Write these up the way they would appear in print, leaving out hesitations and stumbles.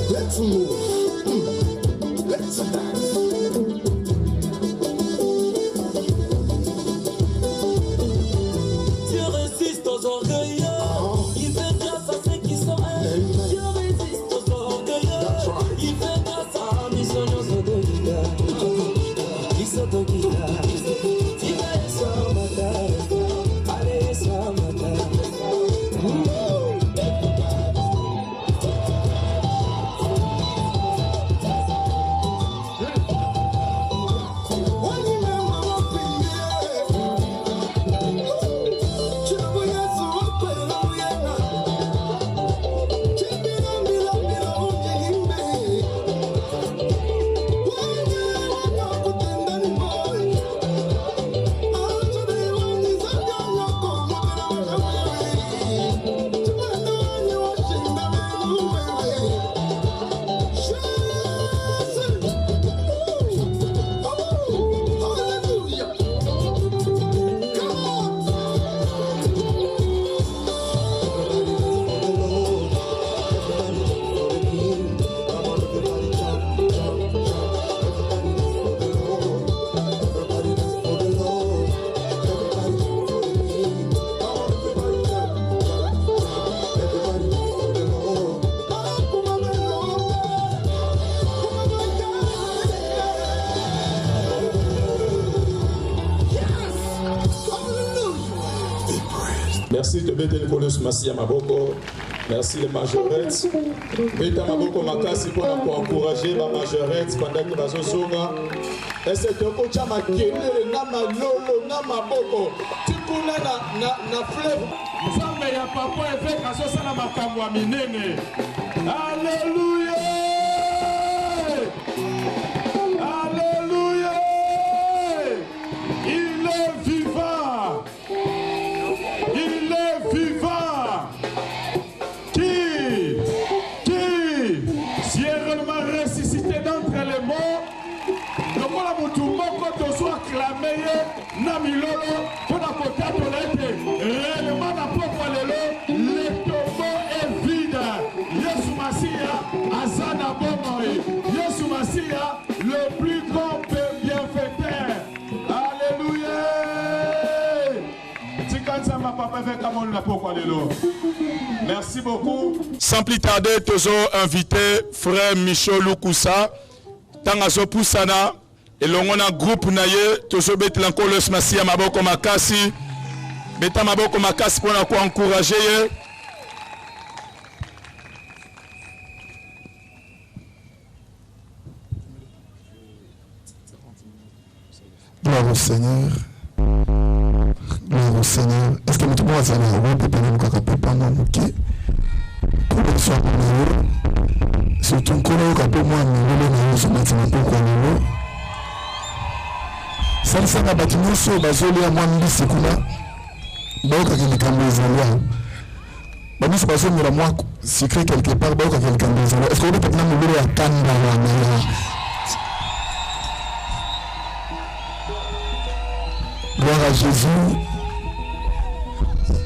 Let's move. Let's dance. Dieu résiste aux orgueilleux. Il fait grâce à ceux qui sont haineux. Dieu résiste aux orgueilleux. Il fait grâce à missionnaires Sodogida. Isodogida. Tika Samata. Ale Samata. Merci de mettre le colos Massia Maboko. Merci les majorettes. Mettez Maboko Makasi pour encourager ma majorette pendant que vous zonga. Et c'est un coach à ma gueule, nama lolo, nama boko. Tu connais na fleuve. Nzambe ya papa effet kaso sana makambo ya minene. Alléluia. Alléluia. Il est vivant. Il est vivant. Qui si est réellement ressuscité d'entre les morts, le voilà Moutoumoko te soit acclamé, Namilolo, pour la potate de l'été, réellement la propre lelo, le tombeau est vide. Yesu Massia, Azana Bomori, Yesu Massia, le plus grand bienfaiteur. Alléluia. Merci beaucoup. Sans plus tarder, toujours invité frère Michaud Loukoussa. Tangazo Poussana et l'on groupe naye toujours bet l'encolos Massia Maboko Makasi. Beta Maboko Makasi pour encourager. Gloire au Seigneur. Gloire au au Seigneur. Est-ce que nous pouvons faire un rôle de pénétrer quand on peut pas nous moquer? Pour que soit pour nous, surtout quand on peut moins nous sur maintenant pour qu'on nous. Ça ne sert à pas nous sur la zone à moins de c'est quoi? Donc quand il est comme les alliés, bah nous c'est pas ça mais la moi secret quelque part donc quand il est comme les alliés. Est-ce qu'on peut pas nous voler à Tanda Gloire à Jésus.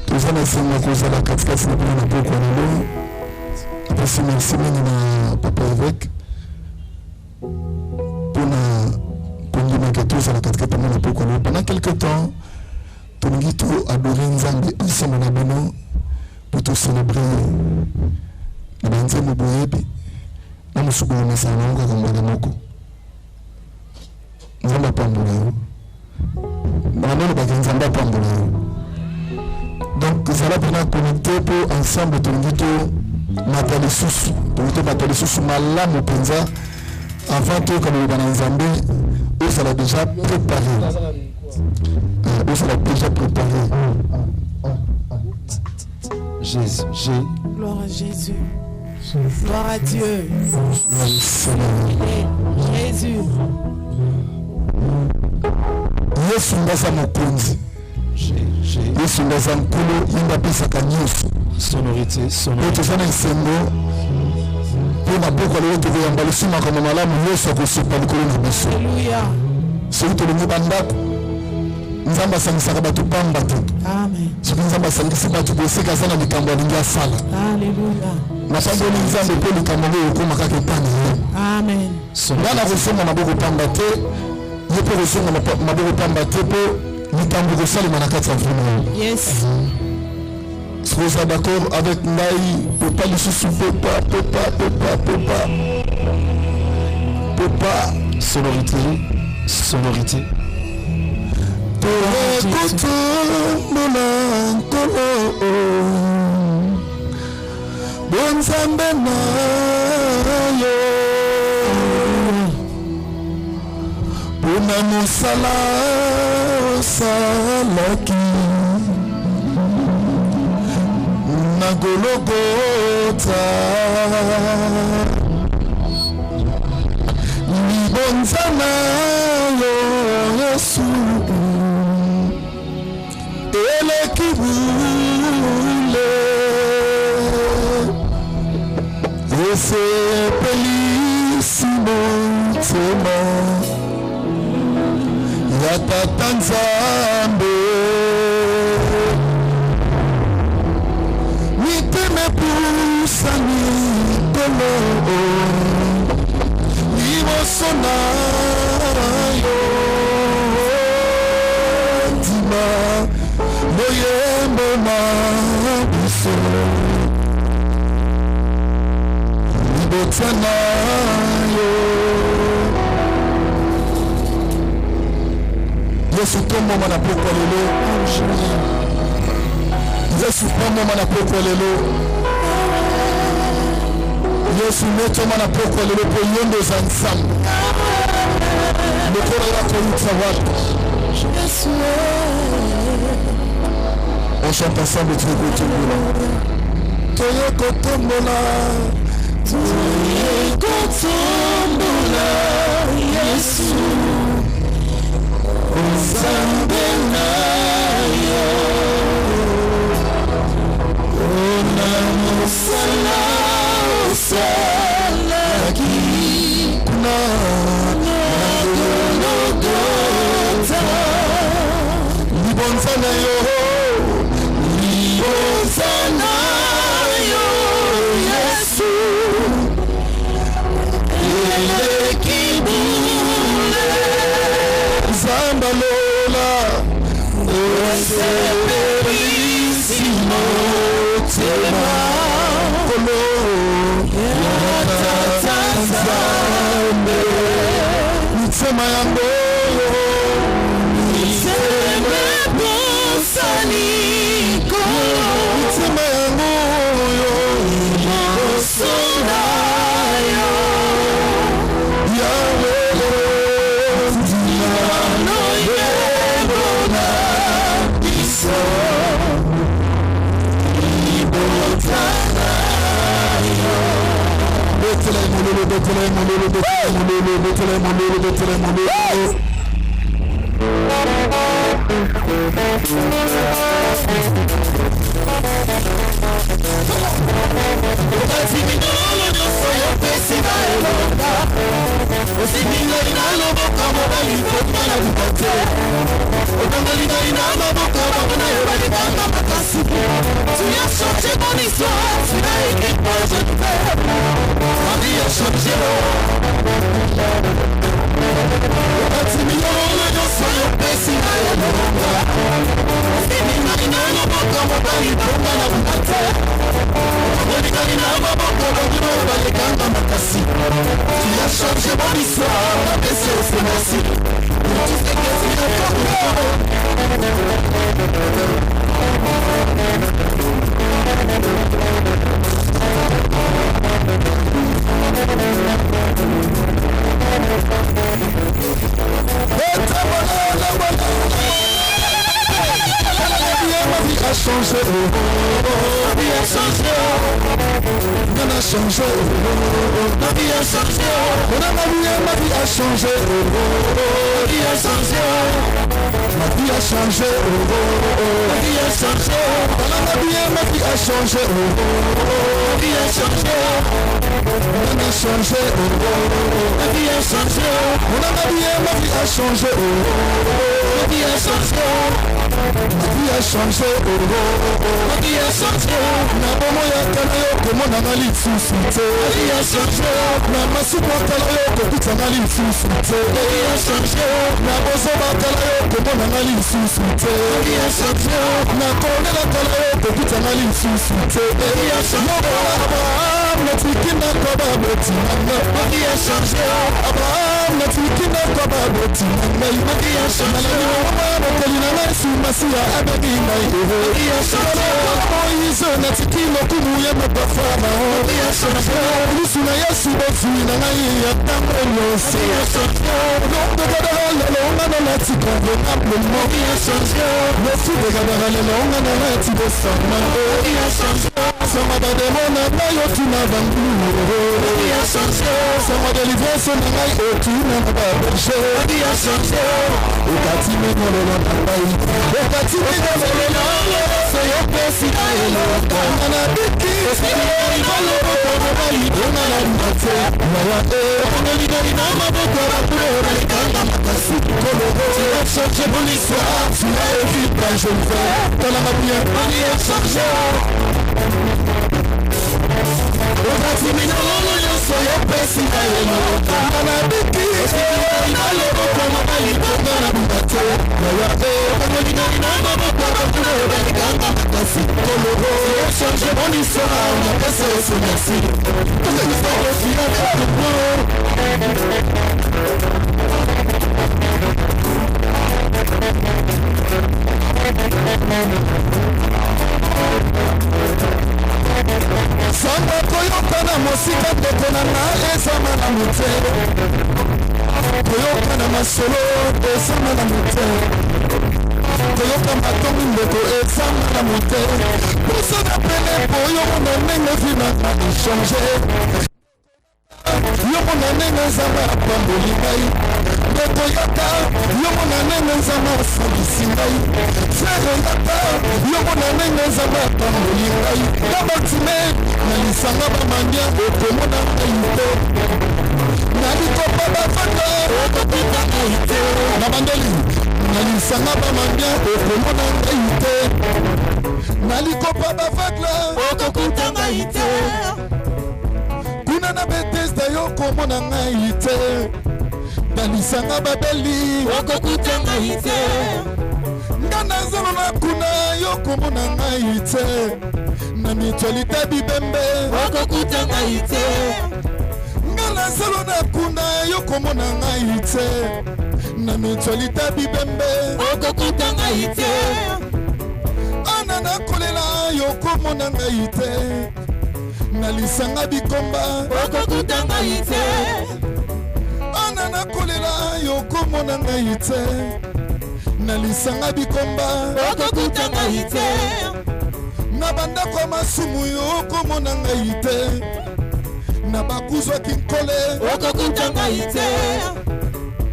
Tous les enfants à cause de la casse ne peuvent pas connaître. Après merci na papa évêque pour na que tous à la casse ne peuvent connaître. Pendant quelque temps, tout le monde a adoré Nzambe ensemble na Beno pour tout célébrer. Na banze muboyebi na musubula mesana ngo kangana moko. Nzambe pambola yo. Donc, ça va bien connecter pour ensemble de nous matériel sous, de matériel sous malam au penza avant que comme le Bananzambe, eux ça l'a déjà préparé. Eux ça l'a déjà préparé. Jésus. Gloire à Jésus. Gloire à Dieu. Jésus. Yesu ngaza mokonzi. Yesu ngaza nkulu yinda pesaka nyonso. Sonorité. Tozana esengo mpo na boko lelo tokoyamba lisumaka na malamu nyonso akosupa likolo na biso. Soki tolingi bandako Nzambe asangisaka bato pamba te. Soki Nzambe asangisi bato koseka aza na likambo alingi asala. Napamboli Nzambe mpo likambo ngo ekoma kaka etani ye. Nga na kosomba maboko pamba te ye mpo kosonga maboko pamba te mpo likambo kosalema na kati ya mvuna. Yes. Vous êtes d'accord avec Naï? Papa lisusu papa. Sonorité. Tokoto mona nkolo bonzambe na yo bona mosala osalaki na Golgotha libonza na yo Yesu eleki bule esepelisi motema ya Tata Nzambe pusani kolo liboso na yo ndima boyembo na biso libota na yo Yesu tomoma na pokwa lelo Yesu tomoma na pokwa lelo Yesu netoma na pokwa lelo po yondo za Nzambe mokolo ya koyutsa wapi. On chante ensemble toyekotombola Yesu Nzambe na yo ona mosala salaki na Golgotha libonza na yo Yesu eleki bule Nzambe lola esepelisi motema kolo Nzambe yango Nzambe posani kolo Nzambe yango Sona yo Yahweh Ndino yebona Iso na bakuzwa kinkole okokuta ngai te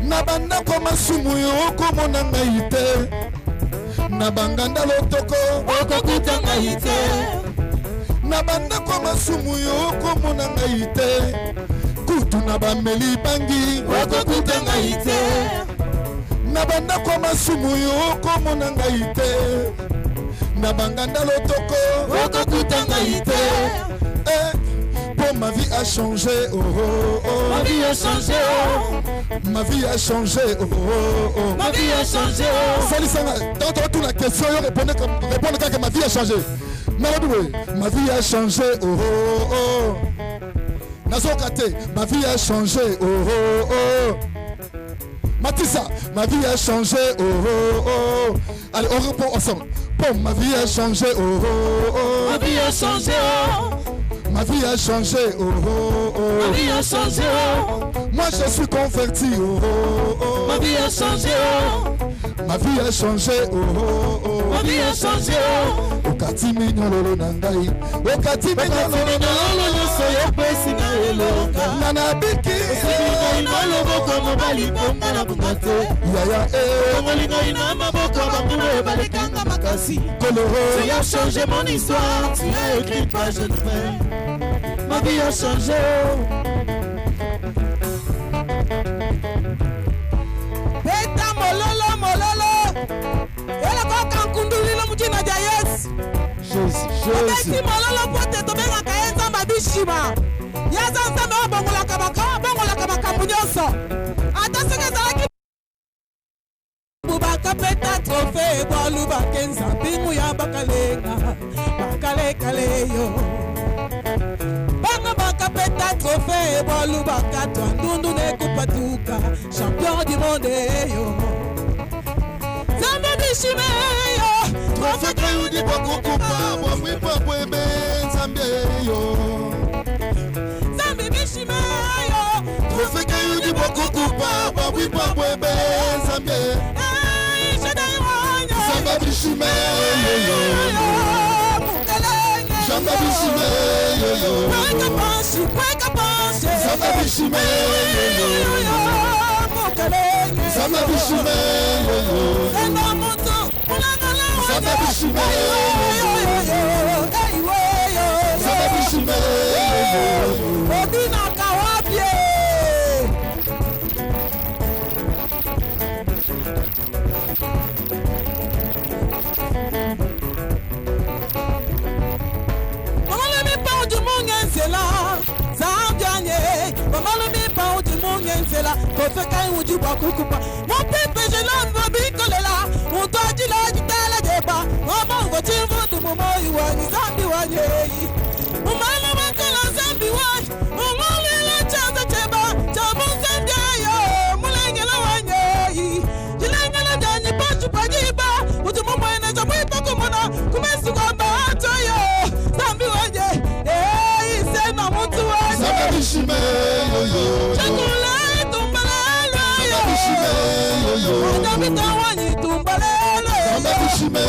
na bandako masumu yo okomona ngai te na banganda lotoko okokuta ngai te na bandako masumu yo okomona ngai te kutu na bameli bangi okokuta ngai te na bandako masumu yo okomona ngai te na banganda lotoko okokuta ngai te pour ma vie a changé oh oh oh ma vie a changé oh ma vie a changé oh oh oh ma vie a changé oh Salisanga dans toute la question répondez que ma vie a changé ma vie a changé oh oh oh Nazokate ma vie a changé oh oh oh Matissa ma vie a changé oh oh oh allez on répond ensemble bon ma vie a changé oh oh oh ma vie a changé oh ma vie a changé oh oh oh ma vie a changé oh moi je suis converti oh oh oh ma vie a changé oh ma vie a changé oh oh oh ma vie a changé oh okati minyololo na ngai okati minyololo soyo pesi na elonga nana biki ngai na loboko mobali ponga na bungate yaya kongoli ngai na maboko bambulo balekanga makasi koloro tu as changé mon histoire tu as écrit une page nouvelle ma vie a changé Beta mololo mololo Ela koka nkundulilo mujina ja Yesu Beti mololo pote tobenga kaenza mabishima Yaza nzame wa bongola kabaka munyoso Ata seke zalaki Bubaka peta trofe Bwalu bakenza bingu ya bakalenga Bakale kaleyo Baka peta trofe Bwalu baka twandundu nekupatuka Champion du monde yo Zambe bishime yo trofe kayudi bokukupa bwamwipa bwebe nzambe yo Zambe bishime yo trofe kayudi bokukupa bwamwipa bwebe nzambe Zamba bishime yo Zamba bishime yo Weka pansi Zamba bishime yo Zamba bishime yo Zamba bishime yo Zamba bishime yo Odina kawabie Mamalo mi pa du mungenzela Zambianye Mamalo mi pa du mungenzela Kofeka uji bakukupa Mon pepe je l'envoie bikolela Mutoji la jitala jeba Mama ugo chivu du mumo iwani Zambi wanyeyi Umalo makala zambi wani Umalo ila chaza cheba Chabu zambi ayo Mulengela wanyeyi Jilengela jani pachu pajiba Uji mumo ina jamu ipa kumuna Kumesu kwa mbahato yo Zambi wanye Ise na mutu wanye Zamba bishime yo Chakula itumbalele Zamba bishime yo Wadabita wanyi tumbalele Zamba bishime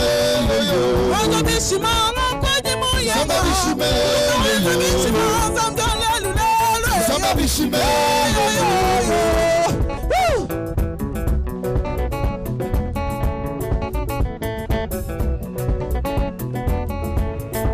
yo Wadabishima Mwakwadi muye Zamba bishime yo Wadabishima Zamdalelu lele Zamba bishime yo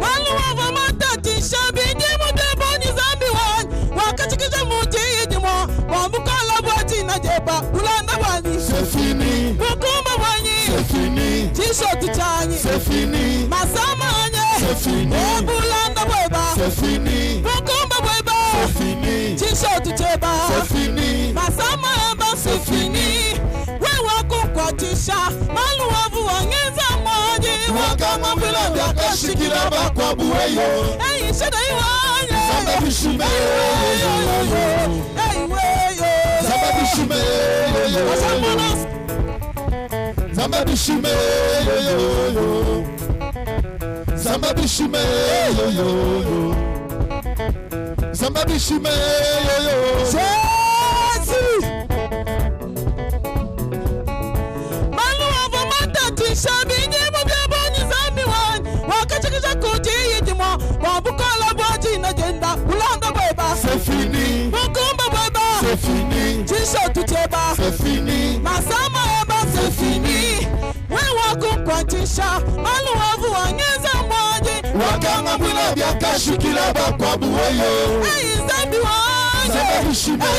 Maluwa matati shabi Jimu deboni zambi wani Wakachikisha muti ijimo Wambukala bwati na jeba Ulanda wani C'est fini Bukumba wani C'est fini T-shirt chanyi C'est fini Masama anye C'est fini Bulanda bweba C'est fini Bukumba bweba C'est fini T-shirt cheba C'est fini Masama amba c'est fini Wewa kukwatisha Maluwavu wangeza mwaji Wakama bila biaka shikila bakwa buweyo Hey, shada iwanye Zamba bishime yo Hey, weyo Zamba bishime yo Zamba bishime yo Zamba bishime yo Zamba bishime yo Jésus Maluwavu matati shabi Jimu deboni zambi wani Wakachikisha kuti ijimo Wambukala bwaji na jenda Ulanda bweba C'est Tisha, Maluavu, Anyeza Mwaji, Wakanga Mwila Biaka Shukila Bakwa Buweyo. Hey, Zambi Wanye, Zaba Bishime,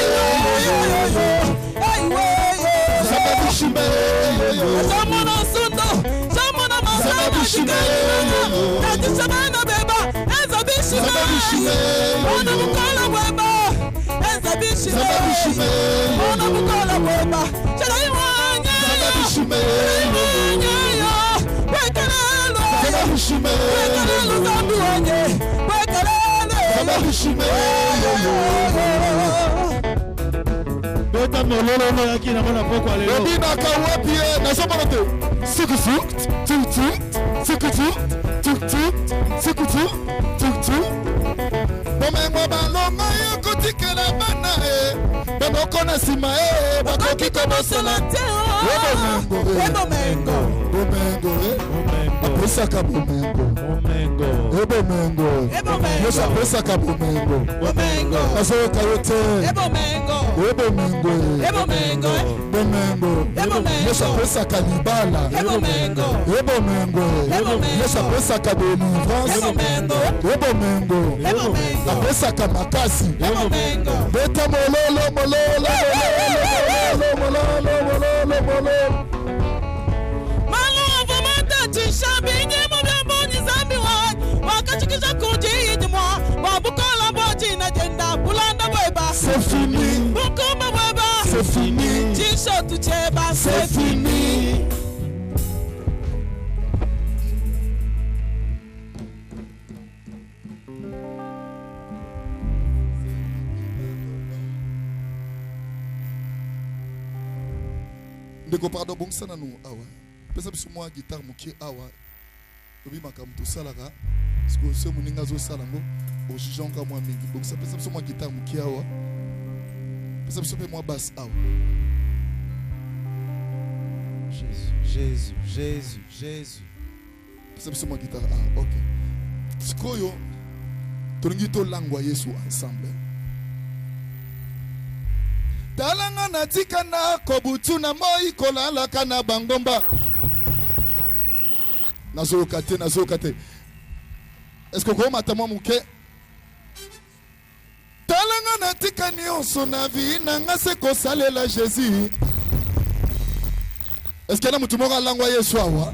Zaba Bishime, Zamona Sundo, Zamona Masana Shikana, Tati Sabana Beba, Eza Bishime, Ona Mukola Weba, Eza Bishime, Ona Mukola Weba, Chalayi Wanye, Bishime, Wekalelo, Wekalelo Zambi Wanye, Wekalelo, Bishime, Beta mololo no yaki na mona poko alelo. Obina Kawapie, Nasomonote, Sukutu, Tutu, Sukutu, Tutu, Sukutu, Tutu. Bomengo balonga yokotikela bana Bamokona sima bakoki komosela Bomengo, Apesaka Bomengo Yosa apesaka Bomengo Azoka yote Bomengo Yosa apesaka libala Bomengo Yosa apesaka délivrance Bomengo apesaka makasi Beta mololo Maluavu Mata Tisha, Binye Mubamboni Zambi Wanye, Wakachikisha Kuji Idimwa, Wabukola Boji na Jenda, Bulanda Weba, c'est fini, Bukuma Weba, c'est fini, Tisha Tucheba, c'est fini. Ndeko pardon bon sana no awa. Pesa biso mwa guitare muki awa. Obi makamto salaka. Parce que ce muninga zo salango o jijonga mwa mingi. Donc ça pesa biso mwa guitare muki awa. Pesa biso pe mwa basse awa. Jésus. Pesa biso mwa guitare ah OK. Sikoyo tolingi to langwa Yesu ensemble. Talanga natika na kobutu na moi kolala kana bangomba. Nazokate. Est-ce que vous m'attendez muke? Talanga natika nyonso na vie nanga se ko salela Jésus. Est-ce qu'il y a mutu moko langwa Yesu awa?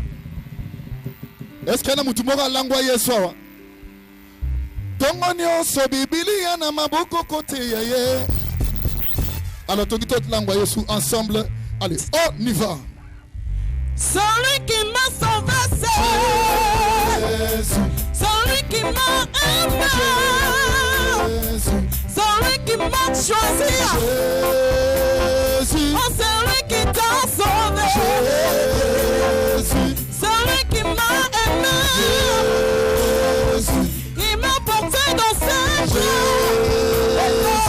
Est-ce qu'il y a mutu moko langwa Yesu awa? Tongo nyonso Biblia na maboko kote yeye. Alors, tout le langue Jésus ensemble. Allez, on y va. Celui qui m'a sauvé, c'est celui qui m'a aimé, celui qui m'a choisi, oh, celui qui t'a sauvé, celui qui m'a aimé, il m'a porté dans ses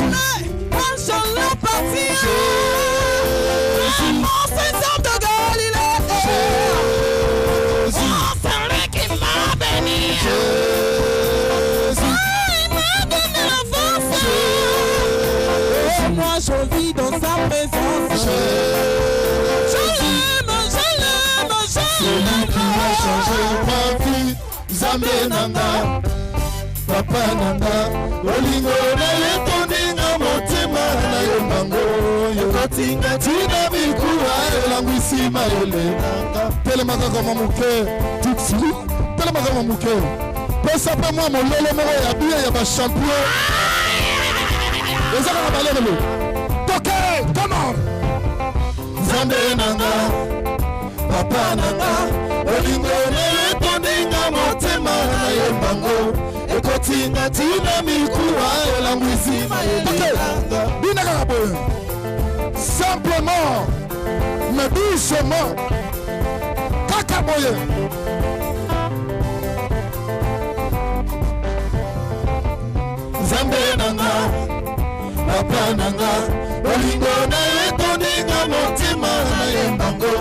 bras, quand je l'ai parti, mon Seigneur de Galilée, oh, celui qui m'a béni, il m'a donné la force, moi je vis dans sa présence, je l'aime, Celui qui a changé ma vie, Zambé Nanga, Papa Nanga, Olingo na yetoninga motema na yomango, yokotinga tina bikuwa elangwisi mayele nanga. Telemaka kama muke, tutsi, telemaka kama muke. Pesa pa mwa mololo moko ya biya ya ba champion. Ezaka na balelo. Toke, come on. Zambé Nanga, Papa Nanga, Olingo na yetoninga motema na yomango. Ekotinga tina mikuwa elangwisi mayele nanga. Bina kakaboye. Simplement, mais doucement, kakaboye. Zambé Nanga, Papa Nanga, Olingo na yetoninga motema na yembango.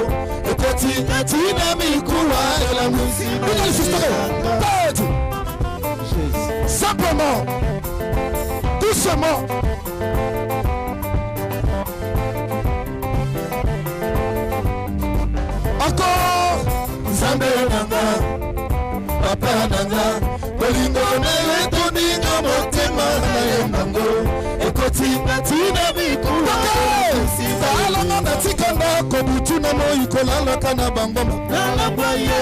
Ekotinga tina mikuwa elangwisi mayele nanga. Simplement, doucement. Encore. Nzambe nanga papa nanga bolingo na yo toninga motema na yo mbango ekoti tina bikula alanga natika ndako butu na moi kolalaka na bangomba nalangwaye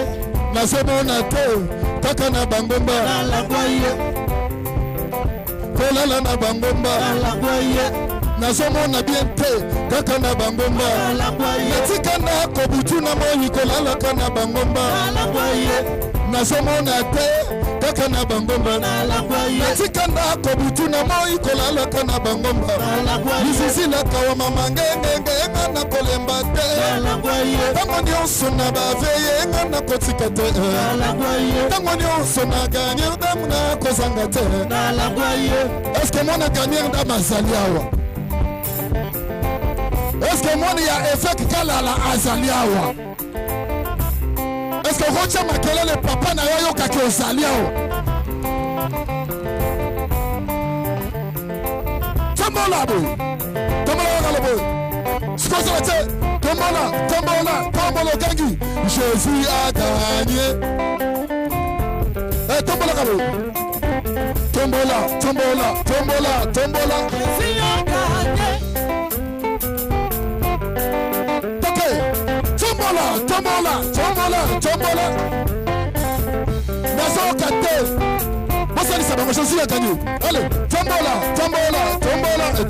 nazomona te kaka na bangomba nalangwaye kolala na bangomba nalangwaye nazomona bien te kaka na bangomba natika ndako butu na moi kolalaka na bangomba nazomona te kaka na bangomba natika ndako butu na moi kolalaka na bangomba lisizilaka wa mama ngengenge nga na kolemba te ntango nyonso na baveye nga na kotika te ntango nyonso na gagnere dame na kozanga te eske mwana gagnere dame azali awa eske mwana ya efek kalala azali awa eske rocha makelele papa na yo yokaki ozali awa tombola boye tombola wakala boye sikozala te tombola okangi Jésus a gagné tombola kabo tombola Jésus a gagné tombola nazoka te bosalisa bango Jésus a gagné allez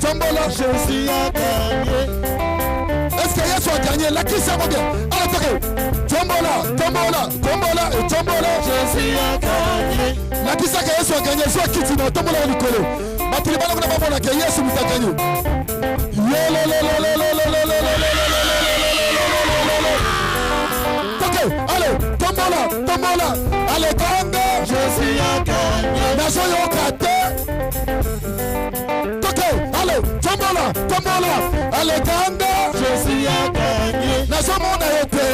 tombola Jésus a gagné est-ce que Yesu a gagné lakisa yango bien allez toke tombola Jésus a gagné lakisa ka Yesu a gagné so kiti na tombola likolo batuli bana kuna bamona ke Yesu muta gagné allez, tombola, allez, ganga, Jésus a gagné, nazo yokate, allez, tombola, allez, ganga, Jésus a gagné, nazo mona yote,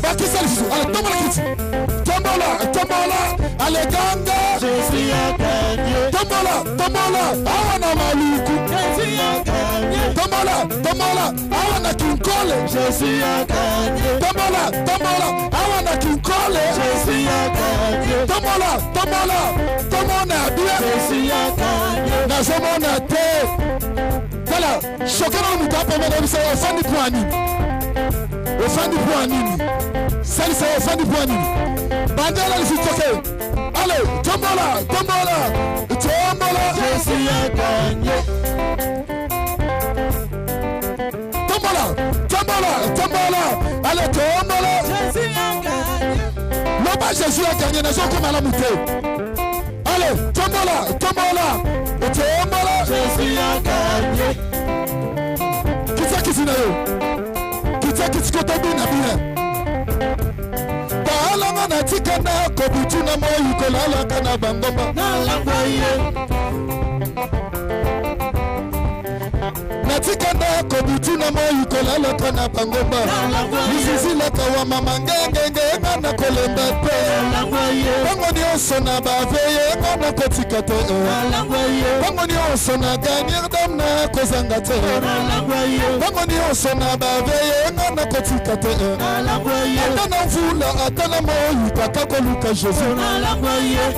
bakisa lisu, allez, tombola, allez, ganga, Jésus a gagné, tombola, awana maluku, Jésus a gagné, tombola, awana kinkole, Jésus a gagné, tombola, awana kinkole, Jésus a gagné, tombola, bien, Jésus a gagné, nazomona te, voilà, chokana mutape mena bisa ofandi poanini, salisa ofandi poanini, bandela lifitoke, allez, tombola, Jésus a gagné, tombola, allez, Jésus a gagné, loba Jésus a gagné, nazo comme la moutée, allez, tombola, Jésus a gagné, kitsa na bina alanga natika ndako butu na moi kolalaka na bangomba natika ndako butu na moi kolalaka na bangomba lisizilaka wa mama ngengenge nga na kolemba te bango nyonso na baveye nga na kotika te bango nyonso na gagnere dame na kozanga te bango nyonso na baveye nga na kotika te ata na mvula ata na moi kaka koluka Jésus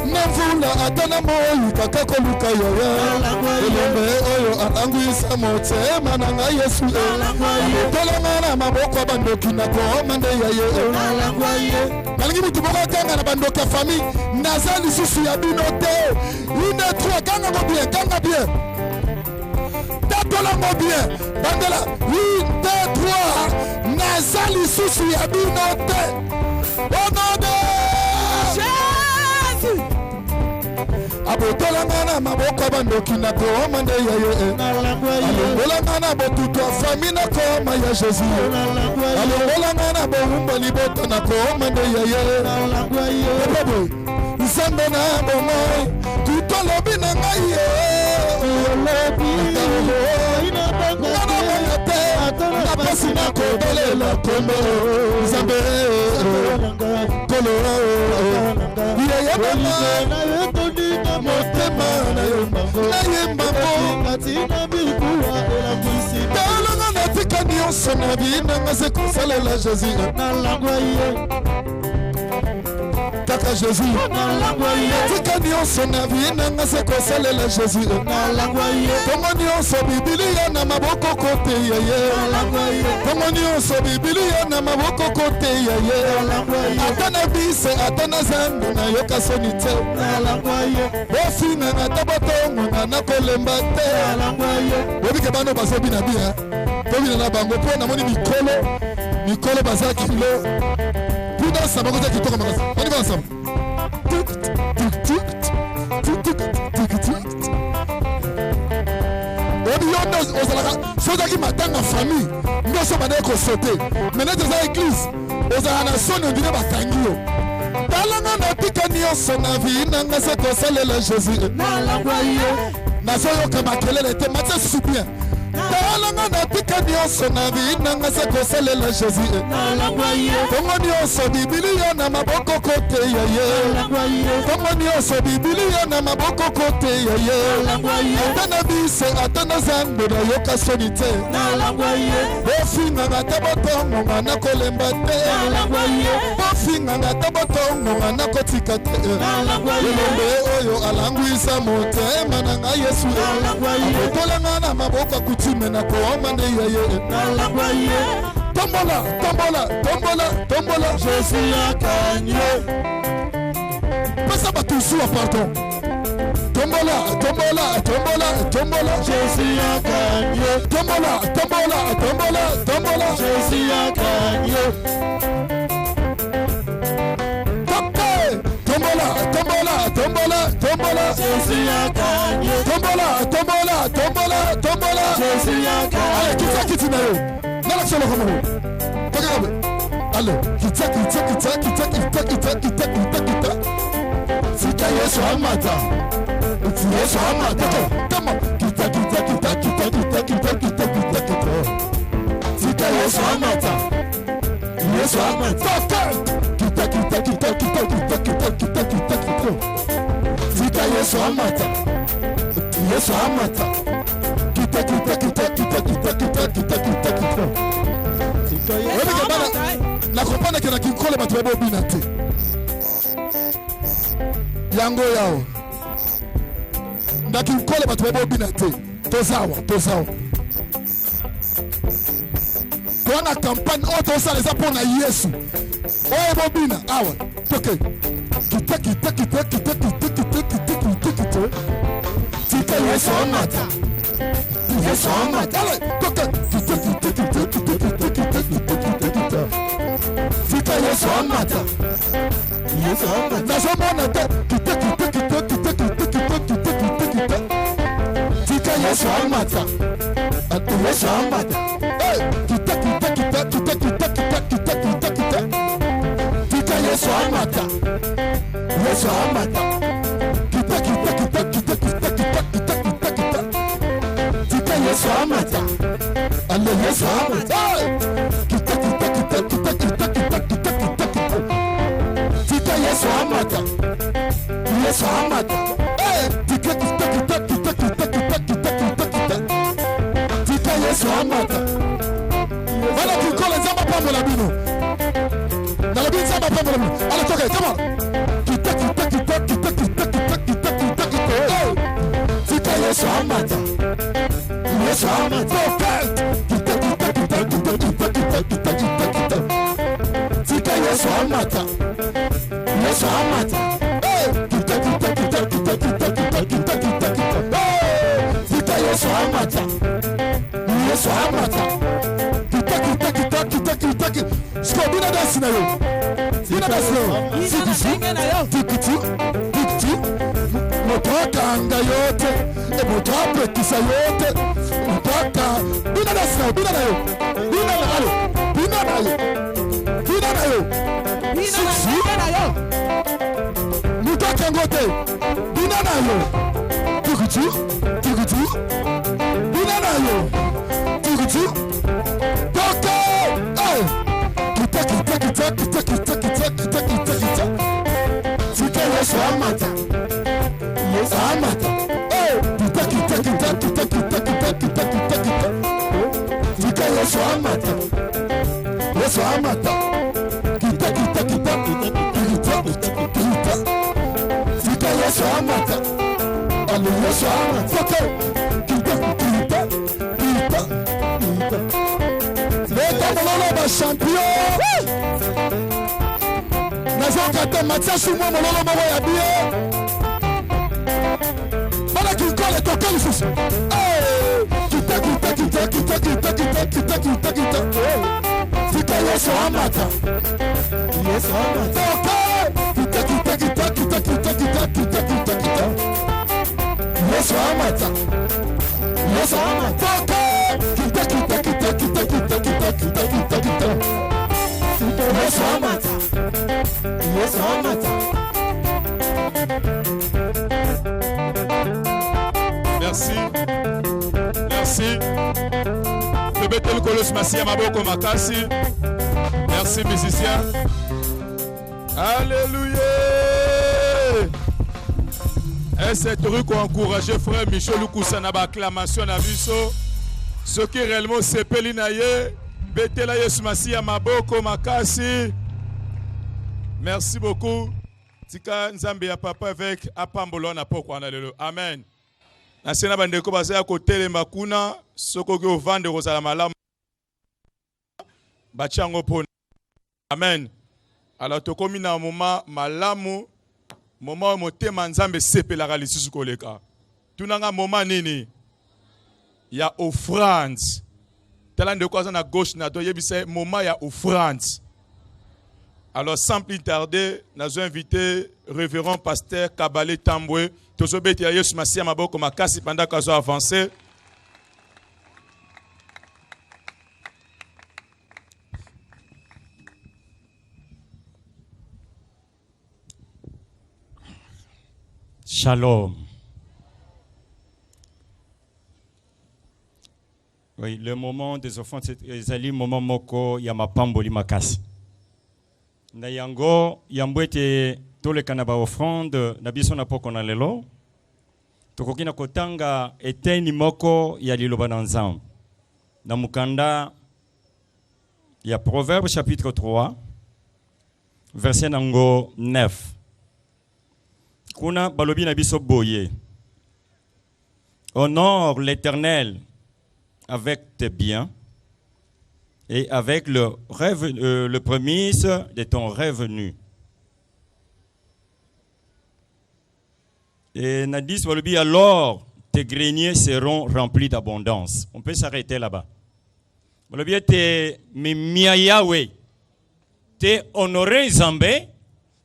na mvula ata na moi kaka koluka yoya elembe oyo alangwisa motema na ngai Yesu tolanga na maboko bandoki na komande ya ye nalingi mutu moko akanga na bandoki ya famille naza lisusu ya bino te 1 3 kanga bien tatolango bien bandela 1 2 3 naza lisusu ya bino te au nom de Jésus abotolanga na maboko bandoki na komande ya ye alongolanga na botutu ya fami na koma ya Jésus alongolanga na borumba libota na komande ya ye bobo nzambe na bomoi tutolobi na ngai ye napasi na kobelela kombo nzambe kolo yeyebama motema nayembamo talanga natika nyonso na binanga se kosalela Jésus kaka Jésus tika nyonso na vie nanga se kosalela Jésus tongo nyonso Biblia na maboko kote yeye tongo nyonso Biblia na maboko kote yeye ata na bise ata na zandu na yoka soni te ofinga na tabatongo na kolemba te obike bano basobi na bia tobina na bango po na moni mikolo baza kilo puna sama kote kitoko makasi bani ba sama obi yondo ozalaka sozaki matanga famille ndoso bana kosote menete za église ozala na soni ondire bakangi yo talanga na tika nyonso na vie nanga se kosalela Jésus nazoyoka makelele te matya subien talanga na tika nyonso na vie nanga se kosalela Jésus tongo nyonso Biblia na maboko kote yeye tongo nyonso Biblia na maboko kote yeye ata na bise ata na zandu na yoka soni te ofinganga ata botongo nga na kolemba te ofinganga ata botongo nga na kotika te elombe oyo alangwisa motema na nga Yesu akotolanga na maboko akutime na kooma nde yeye tombola Jésus akanye pesa batusuwa pardon tombola Jésus akanye tombola Jésus akanye tombola Jésus akanye tombola Jésus akanye allez kita na yo nala solo komo tagabe allez kita sika Yesu amata kama kita sika Yesu amata kita sika Yesu amata kita la comprendre que na kinkole bato babo binate yango yao na kinkole bato babo binate tozawa tona campagne auto ça les apona Yesu oye bobina awa toke kita tika Yesu amata toke tika Yesu amata nazomona te kita tika Yesu amata kita tika Yesu amata kita tika Yesu amata alle Yesu amata kita tika Yesu amata tika Yesu amata wala kikola zamba pambola bino na la bin zamba pambola bino ala toke come on kita tika Yesu amata tika Yesu amata Skobina dasi na yo. Bina dasi na yo. Tikiti. Motaka anga yote. Motoka kisa yote. Motaka. Bina dasi na yo. Bina na yo. Motaka ngote. Bina na yo. Tikiti. Bina na yo. Tikiti. Toka. Tika Yesu amata. Tika Yesu amata. Yesu amata. Kita. Yesu amata. Leta mololo ba champion. Nazokata Mathias moi mololo moko ya bien. Bana kikole tokeli susu. Kita. Fika Yesu amata. Yesu amata. Kita. Yesu amata. Yesu amata. Kita. Yesu amata. Yesu amata. Merci. Betel Kolos Masia Maboko Makasi. Merci musicien. Alléluia. Et cette rue qu'on encourage frère Michel Lukusana acclamation à Biso. Ce qui réellement c'est Pelinaye. Betel Yesu Masia Maboko Makasi. Merci beaucoup. Tika Nzambe ya papa avec Apambolo na poko na lelo. Amen. Nasena bandeko bazaya kotele makuna soko ke ovande kozala malamu bachango pona. Amen. Alors tokomi na moment malamu moment motema Nzambe sepelaka lisusu koleka. Tunanga moment nini? Ya offrande. Tala ndeko aza na gauche na to yebisa moment ya offrande. Alors sans plus tarder, nous avons invité révérend pasteur Kabale Tambwe. Tous les bêtes Yesu Masia Maboko Makasi pendant qu'ils ont avancé. Shalom. Oui, le moment des offrandes, c'est le moment moko yamapamboli makasi. Na yango yambwete tole kanaba offrande na biso na poko na lelo tokoki na kotanga eteni moko ya liloba na Nzambe na mukanda ya Proverbe chapitre 3 verset nango 9 kuna balobi na biso boye honore l'Éternel avec tes biens et avec le prémisse de ton revenu. Et Nadis Walubi, alors tes greniers seront remplis d'abondance. On peut s'arrêter là-bas. Walubi, te mimia Yahweh, te honoré Zambé,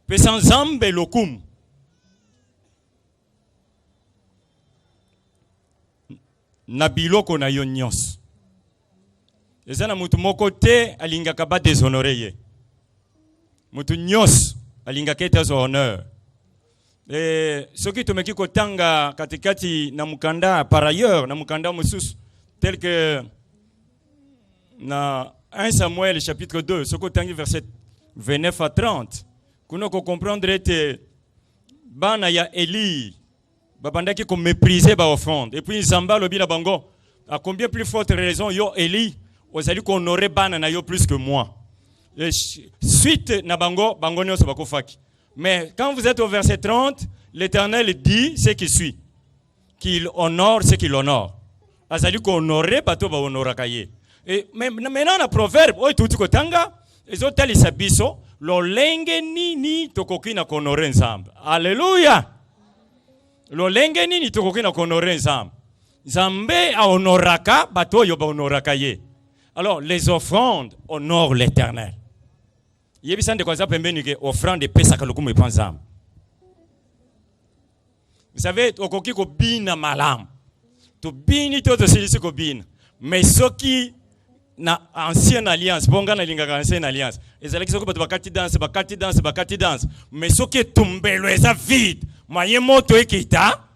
pe sans Zambé lokum. Nabilo kona yonyos. Et ça, mutu moko te alinga kaba déshonoré ye. Mutu nyos alinga kete zo honneur. Et ce qui te meki kotanga katikati na mukanda par ailleurs na mukanda musus tel que na 1 Samuel chapitre 2 ce kotangi verset 29 à 30 kuno ko comprendre te bana ya Eli babandaki ko mépriser ba offrande et puis Zamba lobi la bango à combien plus forte raison yo Eli vous allez honorer bana na yo plus que moi. Et suite na bango nyonso bakofaki. Mais quand vous êtes au verset 30, l'Éternel dit ce qui suit. Qu'il honore ce qu'il honore. Azali ko honorer bato ba honoraka ye. Et maintenant na proverbe oy tuti ko tanga ezotali sabiso lo lenge ni tokoki na honorer Nzambe. Alléluia. Lo lenge ni tokoki na honorer Nzambe. Nzambe a honoraka bato yo ba honoraka ye. Alors, les offrandes honorent l'Éternel. Il y a des offrandes de Pesach lokumu epanzam. Vous savez, au koki ko bina malam. To bini to silisi ko bina. Mais ce qui na ancienne alliance, bonga na linga ancienne alliance. Ezalaki soko bato bakati danse. Mais ce qui est tombé lo eza vide. Moyen moto ekita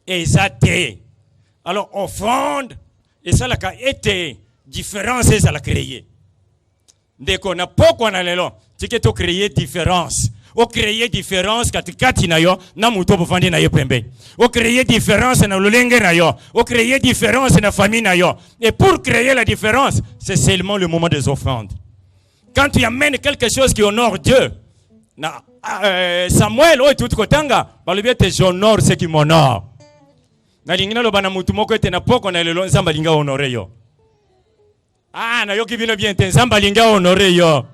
ezate. Alors offrande et ça la ka été différence ça la créer. Dès qu'on a pourquoi na lelo, c'est que tu créer différence. O créer différence katikati na yo na muto bofandi na yo pembe. O créer différence na lolenge na yo. O créer différence na famille na yo. Et pour créer la différence, c'est seulement le moment des offrandes. Quand tu amènes quelque chose qui honore Dieu, na Samuel o tout kotanga, ba le bien te j'honore ce qui m'honore. nalingi naloba na mutu moko ete na poko na lelo nzambe alingi honore yo. Ah, nayoki bino bien te, nzambe alingi honore yo.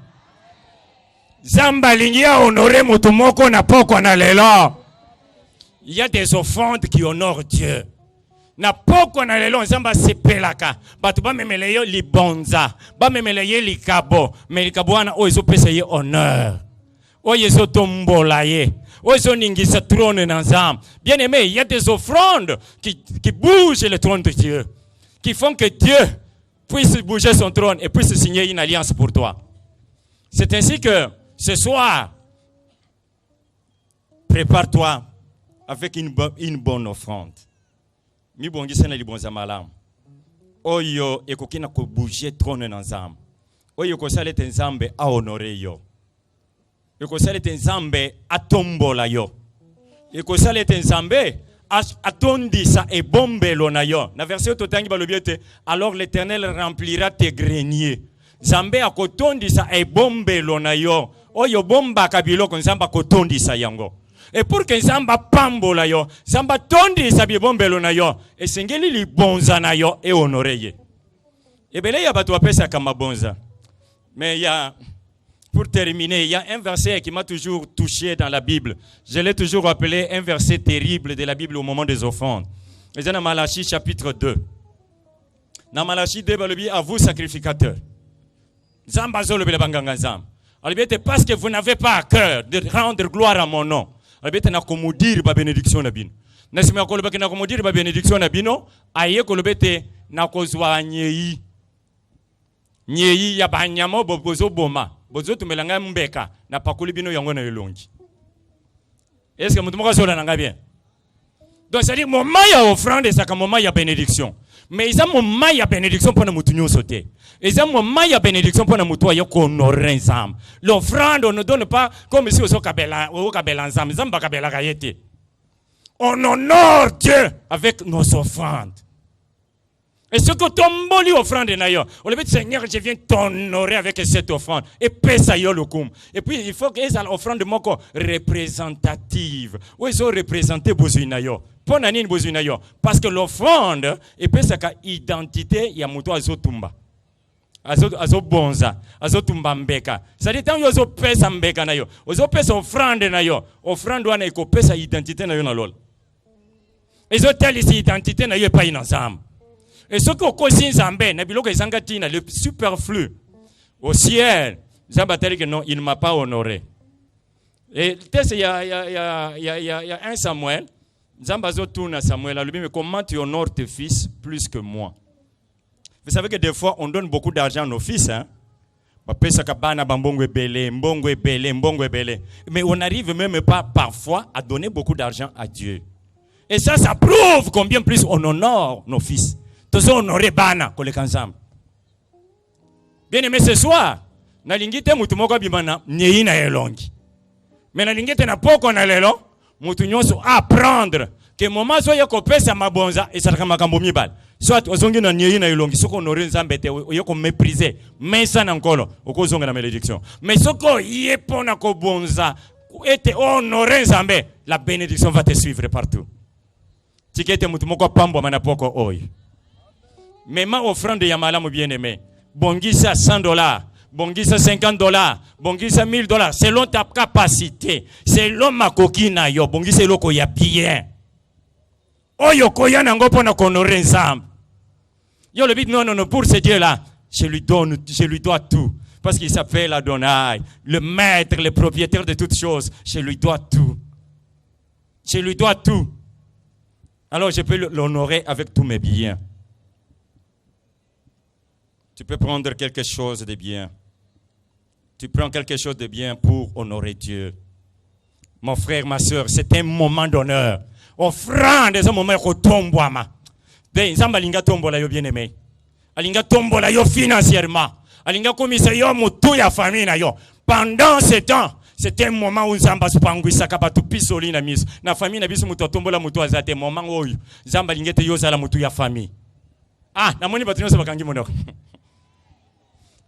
Nzambe alingi honore mutu moko na poko na lelo. Il y a des offrandes qui honorent Dieu. Na poko na lelo nzamba sepelaka batu ba memele yo libonza ba memele ye likabo me likabo wana o ezo pesa ye honneur o ezo tombola ye o ezo ningisa trône na nzamba. Bien aimé, il y a des offrandes qui bougent le trône de Dieu, qui font que Dieu puisse bouger son trône et puisse signer une alliance pour toi. C'est ainsi que ce soir, prépare-toi avec une bonne offrande. Mi bongisa na libonza malamu oyo ekokina ko bouger trône na nzambe oyo ko salete nzambe a honorer yo eko salete nzambe atombola yo eko salete nzambe atondisa e bombelo na yo na verset totangi balobiete alors l'Éternel remplira tes greniers nzambe akotondisa e bombelo na yo oyo bomba kabiloko nzamba akotondisa yango. Et pour que Zamba pambola yo, Zamba tondi sa bibombelo na yo, et sengeli li bonza na yo et honoré. Et bien là, il y a bateau appelé ça comme bonza. Mais il y a, pour terminer, il y a un verset qui m'a toujours touché dans la Bible. Je l'ai toujours appelé un verset terrible de la Bible au moment des offrandes. Et c'est dans Malachie chapitre 2. Dans Malachie 2, il y a à vous sacrificateurs. Zamba zolo bele banganga zam. Alors parce que vous n'avez pas à cœur de rendre gloire à mon nom. Alibete na komudiri ba benediction na bino. Na sima ko lobeke na komudiri ba benediction na bino, aye ko lobete na kozwa nyei. Nyei ya banyamo bozo boma. Bozo tumelanga mbeka na pakuli bino yango na elongi. Est-ce que mutumoka sola nanga bien? Donc c'est-à-dire moment ya offrande ça comme moment ya bénédiction. Mais ils ont moment ya bénédiction pour na mutunyo sauter. Ils ont moment ya bénédiction pour na mutu ya ko honorer ensemble. L'offrande on ne donne pas comme si au kabela ensemble, zamba kabela kayete. On honore Dieu avec nos offrandes. Et ce que tomboli offrande na yo, on le dit Seigneur, je viens t'honorer avec cette offrande et pesa yo le kum. Et puis il faut que esa offrande moko représentative. Ou ils ont représenté besoin yo. Pona nini besoin yo? Parce que l'offrande et pesa ka identité ya muto azotumba. Azo bonza, azo tumba mbeka. C'est-à-dire tant yo azo pesa mbeka na yo, azo pesa offrande na yo, offrande wana iko pesa identité na yo na lol. Ezo telle identité na yo pa ensemble. Et ce que cause Zambé, Nabiloko Zangatina, le superflu au ciel, Zambatari que non, il ne m'a pas honoré. Et il y a un Samuel, Zambazo tourne à Samuel, a lui dit, mais comment tu honores tes fils plus que moi? Vous savez que des fois, on donne beaucoup d'argent à nos fils, hein? Mais on n'arrive même pas parfois à donner beaucoup d'argent à Dieu. Et ça prouve combien plus on honore nos fils. Tous honorer bana ko le ensemble. Bien aimé ce soir, na lingite mutu moko bimana nyei na elongi. Mais na lingite na poko na lelo, mutu nyonso apprendre que moment so yako pesa mabonza et ça kama kambo mibal. Soit ozongi na nyei na elongi, soko honorer nzambe te yako mépriser, mais ça na nkolo, okozonga na malédiction. Mais soko yepona ko bonza, ete honorer nzambe, la bénédiction va te suivre partout. Tikete mutu moko pambo mana poko oy. Mais ma offrande ya malamu bien aimé, bongisa $100, bongisa $50, bongisa $1000, selon ta capacité, selon ma coquine yo, bongisa loko ya bien. Oyo koya nango pona honorer ensemble. Yo le but non, pour ce Dieu là, je lui dois tout. Parce qu'il s'appelle Adonai, le maître, le propriétaire de toutes choses, je lui dois tout. Je lui dois tout. Alors je peux l'honorer avec tous mes biens. Tu peux prendre quelque chose de bien. Tu prends quelque chose de bien pour honorer Dieu. Mon frère, ma soeur, c'est un moment d'honneur. Offrande, c'est un moment où tombe. Nzamba alinga tombola yo bien aimé. Alinga tombola yo financièrement. Alinga komisa yo mutu ya famille na yo. Pendant ce temps, c'était un moment où Nzamba spangwisa kabatu pisoli na miso. Na famille na biso mutu tombola mutu azate moment oyo. Nzamba alingete yo zala mutu ya famille. Ah, na moni batunyo bakangi monoko.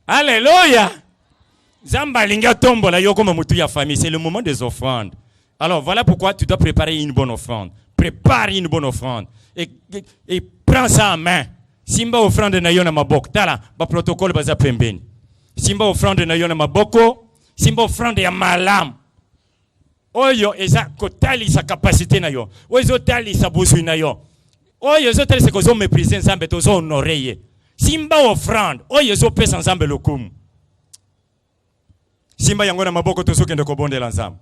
Alléluia. Nzamba linga tombola yo comme mutu ya famille, c'est le moment des offrandes. Alors voilà pourquoi tu dois préparer une bonne offrande. prépare une bonne offrande. Et prends ça en main. Simba offrande na yo na maboko. Tala, ba protocole baza pembeni. Simba offrande na yo na maboko. Simba offrande ya malam. Oyo eza kotali sa capacité na yo. Oyo tali sa buzui na yo. Oyo zo tali se kozo mépriser nzambe tozo honorer ye. Simba offrande. Oyo zo pesa nzambe lokumu. Simba yango na maboko tozo kende ko bondela nzambe.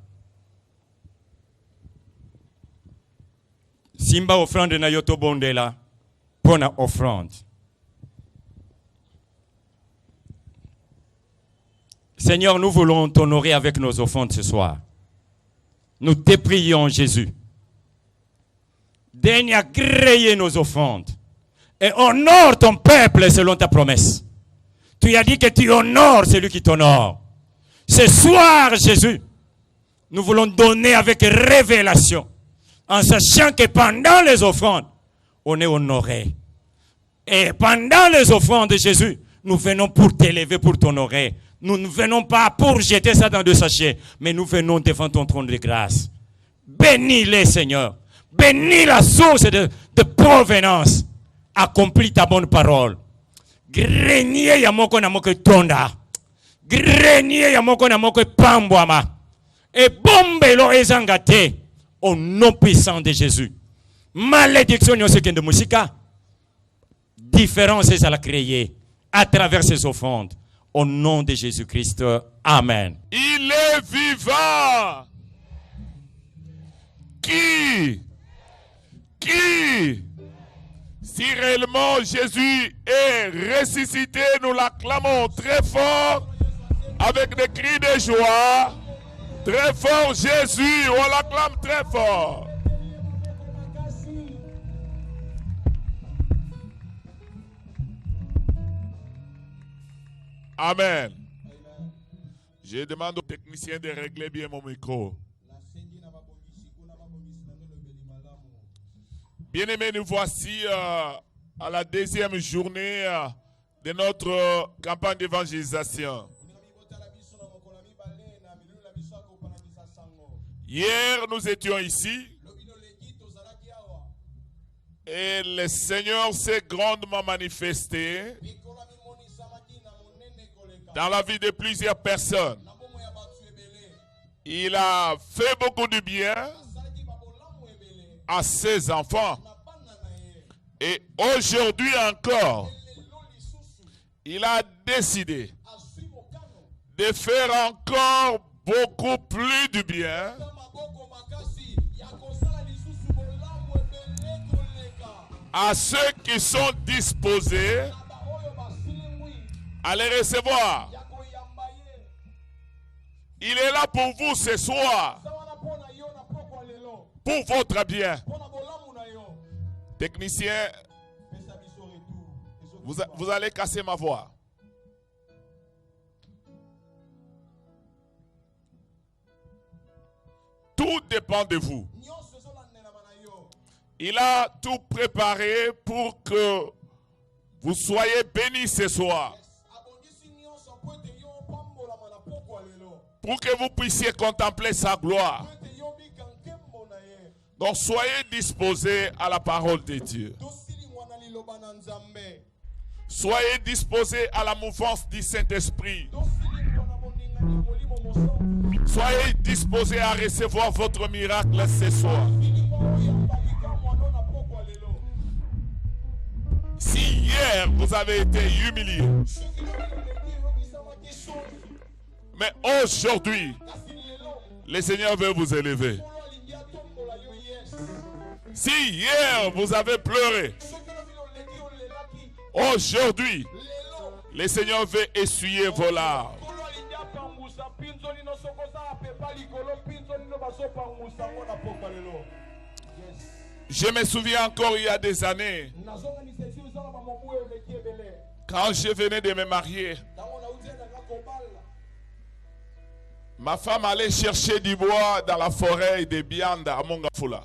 Simba offrande na yo to bondela pona offrande. Seigneur, nous voulons t'honorer avec nos offrandes ce soir. Nous te prions, Jésus. Daigne agréer nos offrandes et honore ton peuple selon ta promesse. Tu as dit que tu honores celui qui t'honore. Ce soir, Jésus, nous voulons donner avec révélation, en sachant que pendant les offrandes, on est honoré. Et pendant les offrandes de Jésus, nous venons pour t'élever, pour t'honorer. Nous ne venons pas pour jeter ça dans deux sachets, mais nous venons devant ton trône de grâce. Bénis-les, Seigneur. Bénis la source de provenance. Accomplis ta bonne parole. Grenier yamoko namoko tonda. Grenier yamoko namoko pambwama. Et bombelo ezangate. Au nom puissant de Jésus. Malédiction nyonse kende musika. Différence à la créer à travers ces offrandes. Au nom de Jésus-Christ. Amen. Il est vivant. Qui, si réellement Jésus est ressuscité, nous l'acclamons très fort, avec des cris de joie. Très fort, Jésus, on l'acclame très fort. Amen. Je demande aux techniciens de régler bien mon micro. Bien-aimés, nous voici à la deuxième journée de notre campagne d'évangélisation. Hier, nous étions ici et le Seigneur s'est grandement manifesté dans la vie de plusieurs personnes. Il a fait beaucoup de bien à ses enfants. Et aujourd'hui encore, il a décidé de faire encore beaucoup plus de bien à ceux qui sont disposés à les recevoir. Il est là pour vous ce soir, pour votre bien. Technicien, vous allez casser ma voix. Tout dépend de vous. Il a tout préparé pour que vous soyez bénis ce soir. Pour que vous puissiez contempler sa gloire. Donc soyez disposés à la parole de Dieu. Soyez disposés à la mouvance du Saint-Esprit. Soyez disposés à recevoir votre miracle ce soir. Si hier vous avez été humilié, mais aujourd'hui, le Seigneur veut vous élever. Si hier vous avez pleuré, aujourd'hui, le Seigneur veut essuyer vos larmes. Je me souviens encore il y a des années, quand je venais de me marier, ma femme allait chercher du bois dans la forêt de Bianda à Mongafula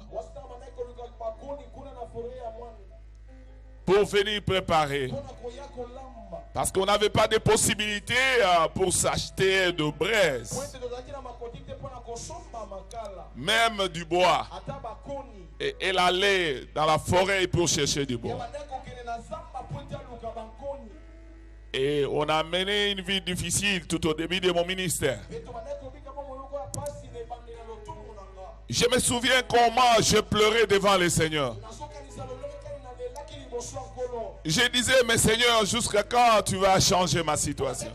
pour venir préparer. Parce qu'on n'avait pas de possibilité pour s'acheter de braise. même du bois. Et elle allait dans la forêt pour chercher du bois. Et on a mené une vie difficile tout au début de mon ministère. Je me souviens comment je pleurais devant le Seigneur. Je disais, mais Seigneur, jusqu'à quand tu vas changer ma situation?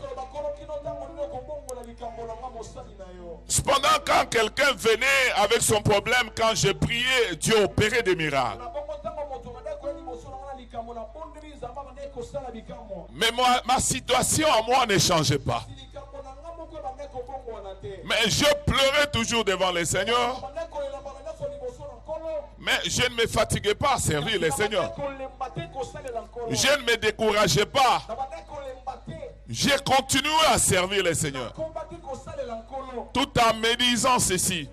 Cependant, quand quelqu'un venait avec son problème, quand je priais, Dieu opérait des miracles. Mais ma situation à moi ne changeait pas. Mais je pleurais toujours devant le Seigneur. Mais je ne me fatiguais pas à servir le Seigneur. Je ne me décourageais pas. J'ai continué à servir le Seigneur. Tout en me disant ceci: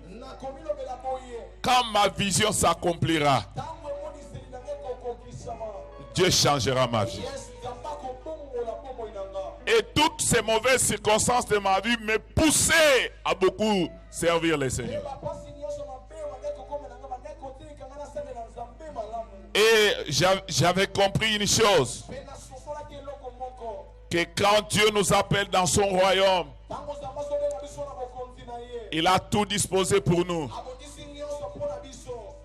quand ma vision s'accomplira, Dieu changera ma vie. Et toutes ces mauvaises circonstances de ma vie me poussaient à beaucoup servir le Seigneur. Et j'avais compris une chose, que quand Dieu nous appelle dans son royaume, il a tout disposé pour nous.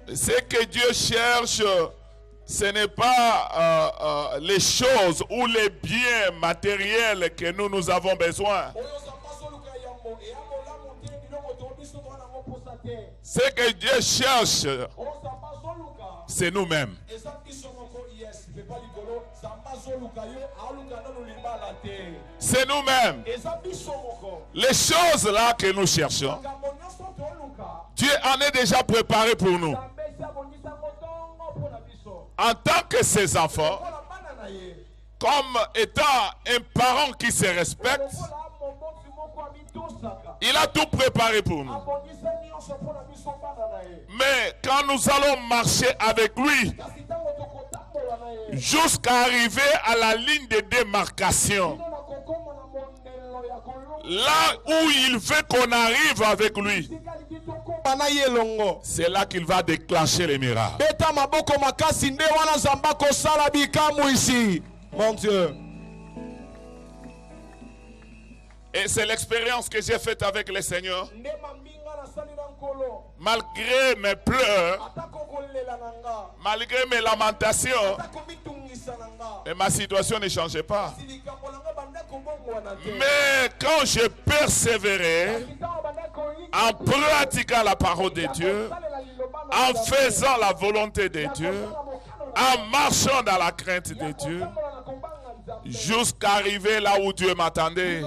Ce que Dieu cherche, ce n'est pas les choses ou les biens matériels que nous avons besoin. Ce que Dieu cherche, c'est nous-mêmes. C'est nous-mêmes. Les choses là que nous cherchons, Dieu en est déjà préparé pour nous. En tant que ses enfants, comme étant un parent qui se respecte, il a tout préparé pour nous. Mais quand nous allons marcher avec lui jusqu'à arriver à la ligne de démarcation, là où il veut qu'on arrive avec lui, c'est là qu'il va déclencher les miracles. Mon Dieu. Et c'est l'expérience que j'ai faite avec le Seigneur. Malgré mes pleurs, malgré mes lamentations, et ma situation ne changeait pas. Mais quand je persévérais en pratiquant la parole de Dieu, en faisant la volonté de Dieu, en marchant dans la crainte de Dieu, jusqu'à arriver là où Dieu m'attendait.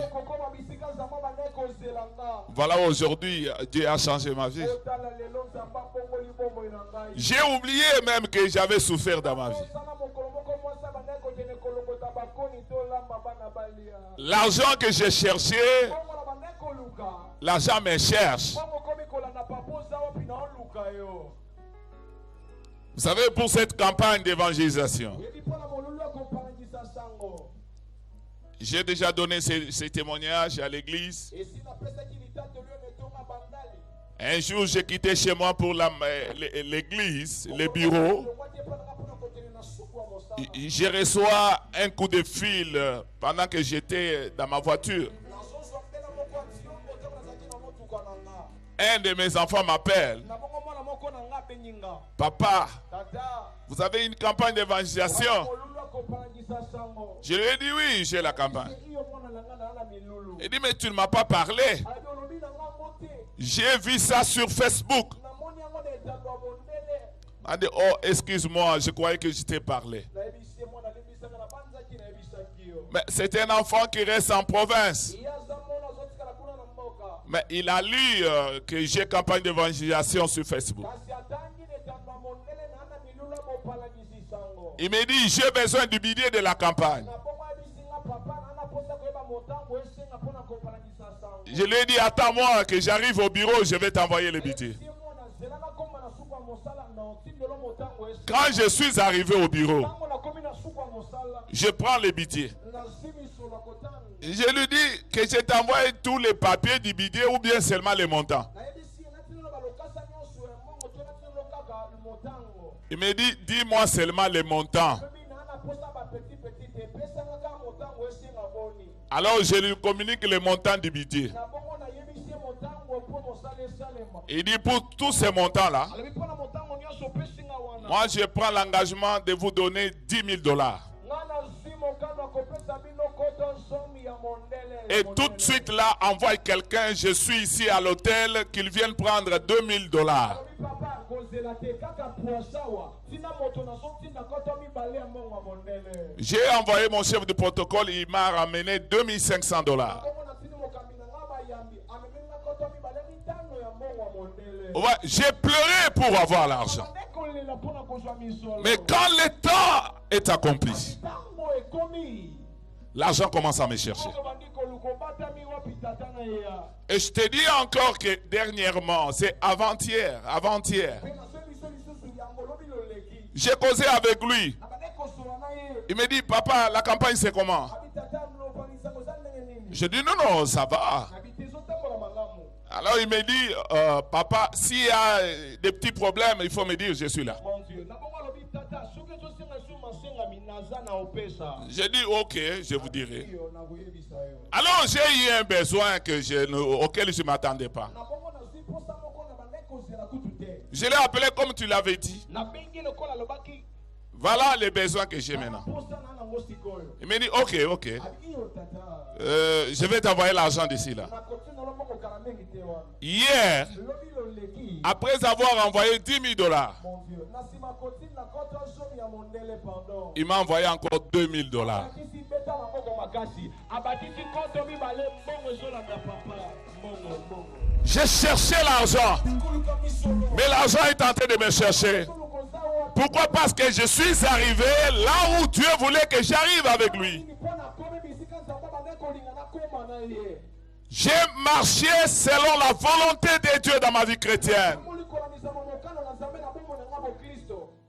Voilà, aujourd'hui, Dieu a changé ma vie. J'ai oublié même que j'avais souffert dans ma vie. L'argent que j'ai cherché, l'argent me cherche. Vous savez, pour cette campagne d'évangélisation, j'ai déjà donné ces témoignages à l'église. Un jour, j'ai quitté chez moi pour l'église, les bureaux. Je reçois un coup de fil pendant que j'étais dans ma voiture. Un de mes enfants m'appelle. Papa, vous avez une campagne d'évangélisation? Je lui ai dit oui, j'ai la campagne. Il dit mais tu ne m'as pas parlé. J'ai vu ça sur Facebook. Il a dit oh excuse-moi, je croyais que je t'ai parlé. Mais c'est un enfant qui reste en province. Mais il a lu que j'ai campagne d'évangélisation sur Facebook. Il me dit, j'ai besoin du billet de la campagne. Je lui ai dit, attends-moi que j'arrive au bureau, je vais t'envoyer le billet. Quand je suis arrivé au bureau, je prends le billet. Je lui dis que je t'envoie tous les papiers du billet ou bien seulement les montants. Il me dit, dis-moi seulement les montants. Alors je lui communique le montant du budget. Il dit, pour tous ces montants-là, moi je prends l'engagement de vous donner $10,000. Et tout de suite là, envoie quelqu'un, je suis ici à l'hôtel, qu'il vienne prendre $2,000. J'ai envoyé mon chef de protocole, il m'a ramené $2,500. Ouais, j'ai pleuré pour avoir l'argent. Mais quand le temps est accompli, l'argent commence à me chercher. Et je te dis encore que dernièrement, c'est avant-hier, j'ai causé avec lui. Il me dit, papa, la campagne c'est comment? Je dis, non, ça va. Alors il me dit, papa, s'il y a des petits problèmes, il faut me dire, je suis là. J'ai dit, ok, je vous dirai. Alors j'ai eu un besoin auquel je ne m'attendais pas. Je l'ai appelé comme tu l'avais dit. Voilà les besoins que j'ai maintenant. Il m'a dit, ok. Je vais t'envoyer l'argent d'ici là. Hier, après avoir envoyé $10,000, il m'a envoyé encore $2,000. J'ai cherché l'argent, mais l'argent est en train de me chercher. Pourquoi? Parce que je suis arrivé là où Dieu voulait que j'arrive avec lui. J'ai marché selon la volonté de Dieu dans ma vie chrétienne.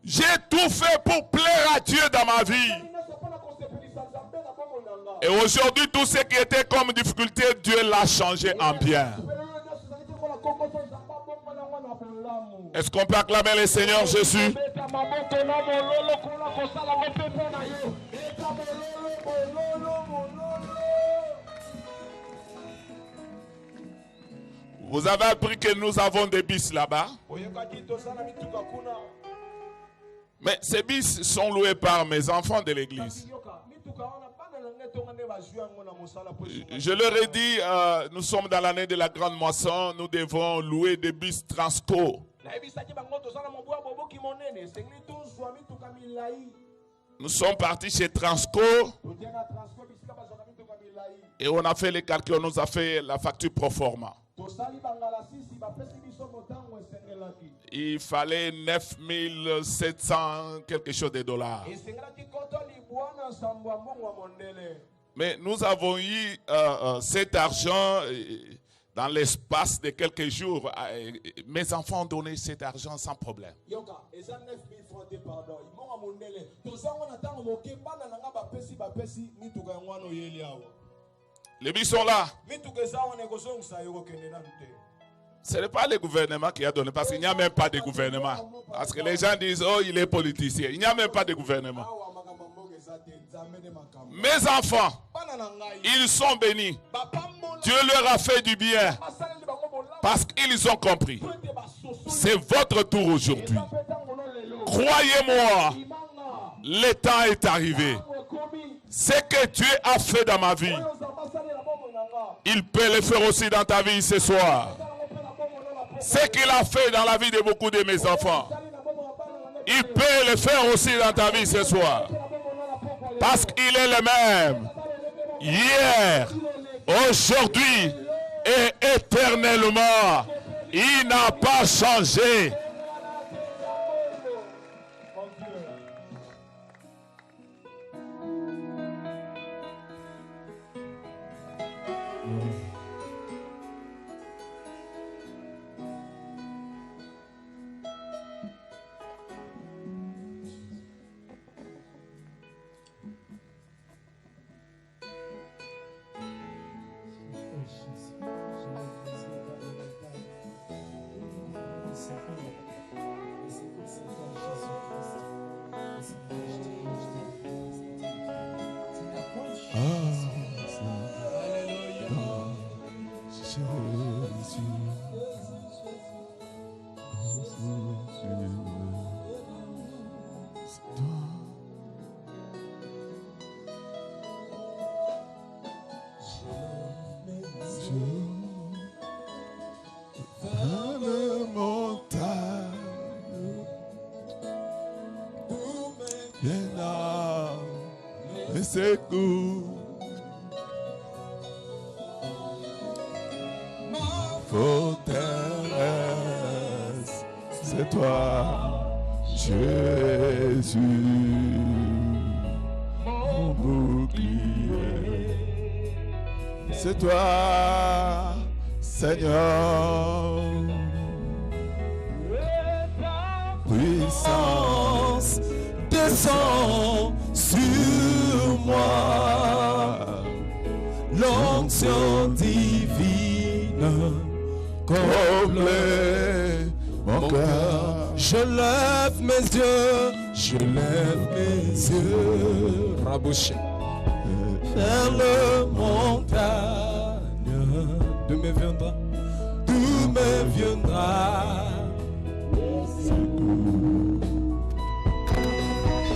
J'ai tout fait pour plaire à Dieu dans ma vie. Et aujourd'hui, tout ce qui était comme difficulté, Dieu l'a changé en bien. Est-ce qu'on peut acclamer le Seigneur Jésus? Vous avez appris que nous avons des bis là-bas. Mais ces bis sont loués par mes enfants de l'église. Je leur ai dit, nous sommes dans l'année de la grande moisson, nous devons louer des bus Transco. Nous sommes partis chez Transco et on a fait les calculs, on nous a fait la facture pro forma. Il fallait 9700 quelque chose de dollars. Mais nous avons eu cet argent dans l'espace de quelques jours. Mes enfants ont donné cet argent sans problème. Les bus sont là. Ce n'est pas le gouvernement qui a donné, parce qu'il n'y a même pas de gouvernement. Parce que les gens disent, oh, il est politicien. Il n'y a même pas de gouvernement. Mes enfants, ils sont bénis. Dieu leur a fait du bien. Parce qu'ils ont compris. C'est votre tour aujourd'hui. Croyez-moi, le temps est arrivé. Ce que Dieu a fait dans ma vie, il peut le faire aussi dans ta vie ce soir. Ce qu'il a fait dans la vie de beaucoup de mes enfants, il peut le faire aussi dans ta vie ce soir. Parce qu'il est le même. Hier, aujourd'hui et éternellement. Il n'a pas changé. viens là, et secours. Forteresse, c'est toi, Jésus, mon bouclier. C'est toi, Seigneur. Puissance descend sur moi, l'onction divine comble mon cœur. Je lève mes yeux, rabouché, vers le montagne, d'où me viendra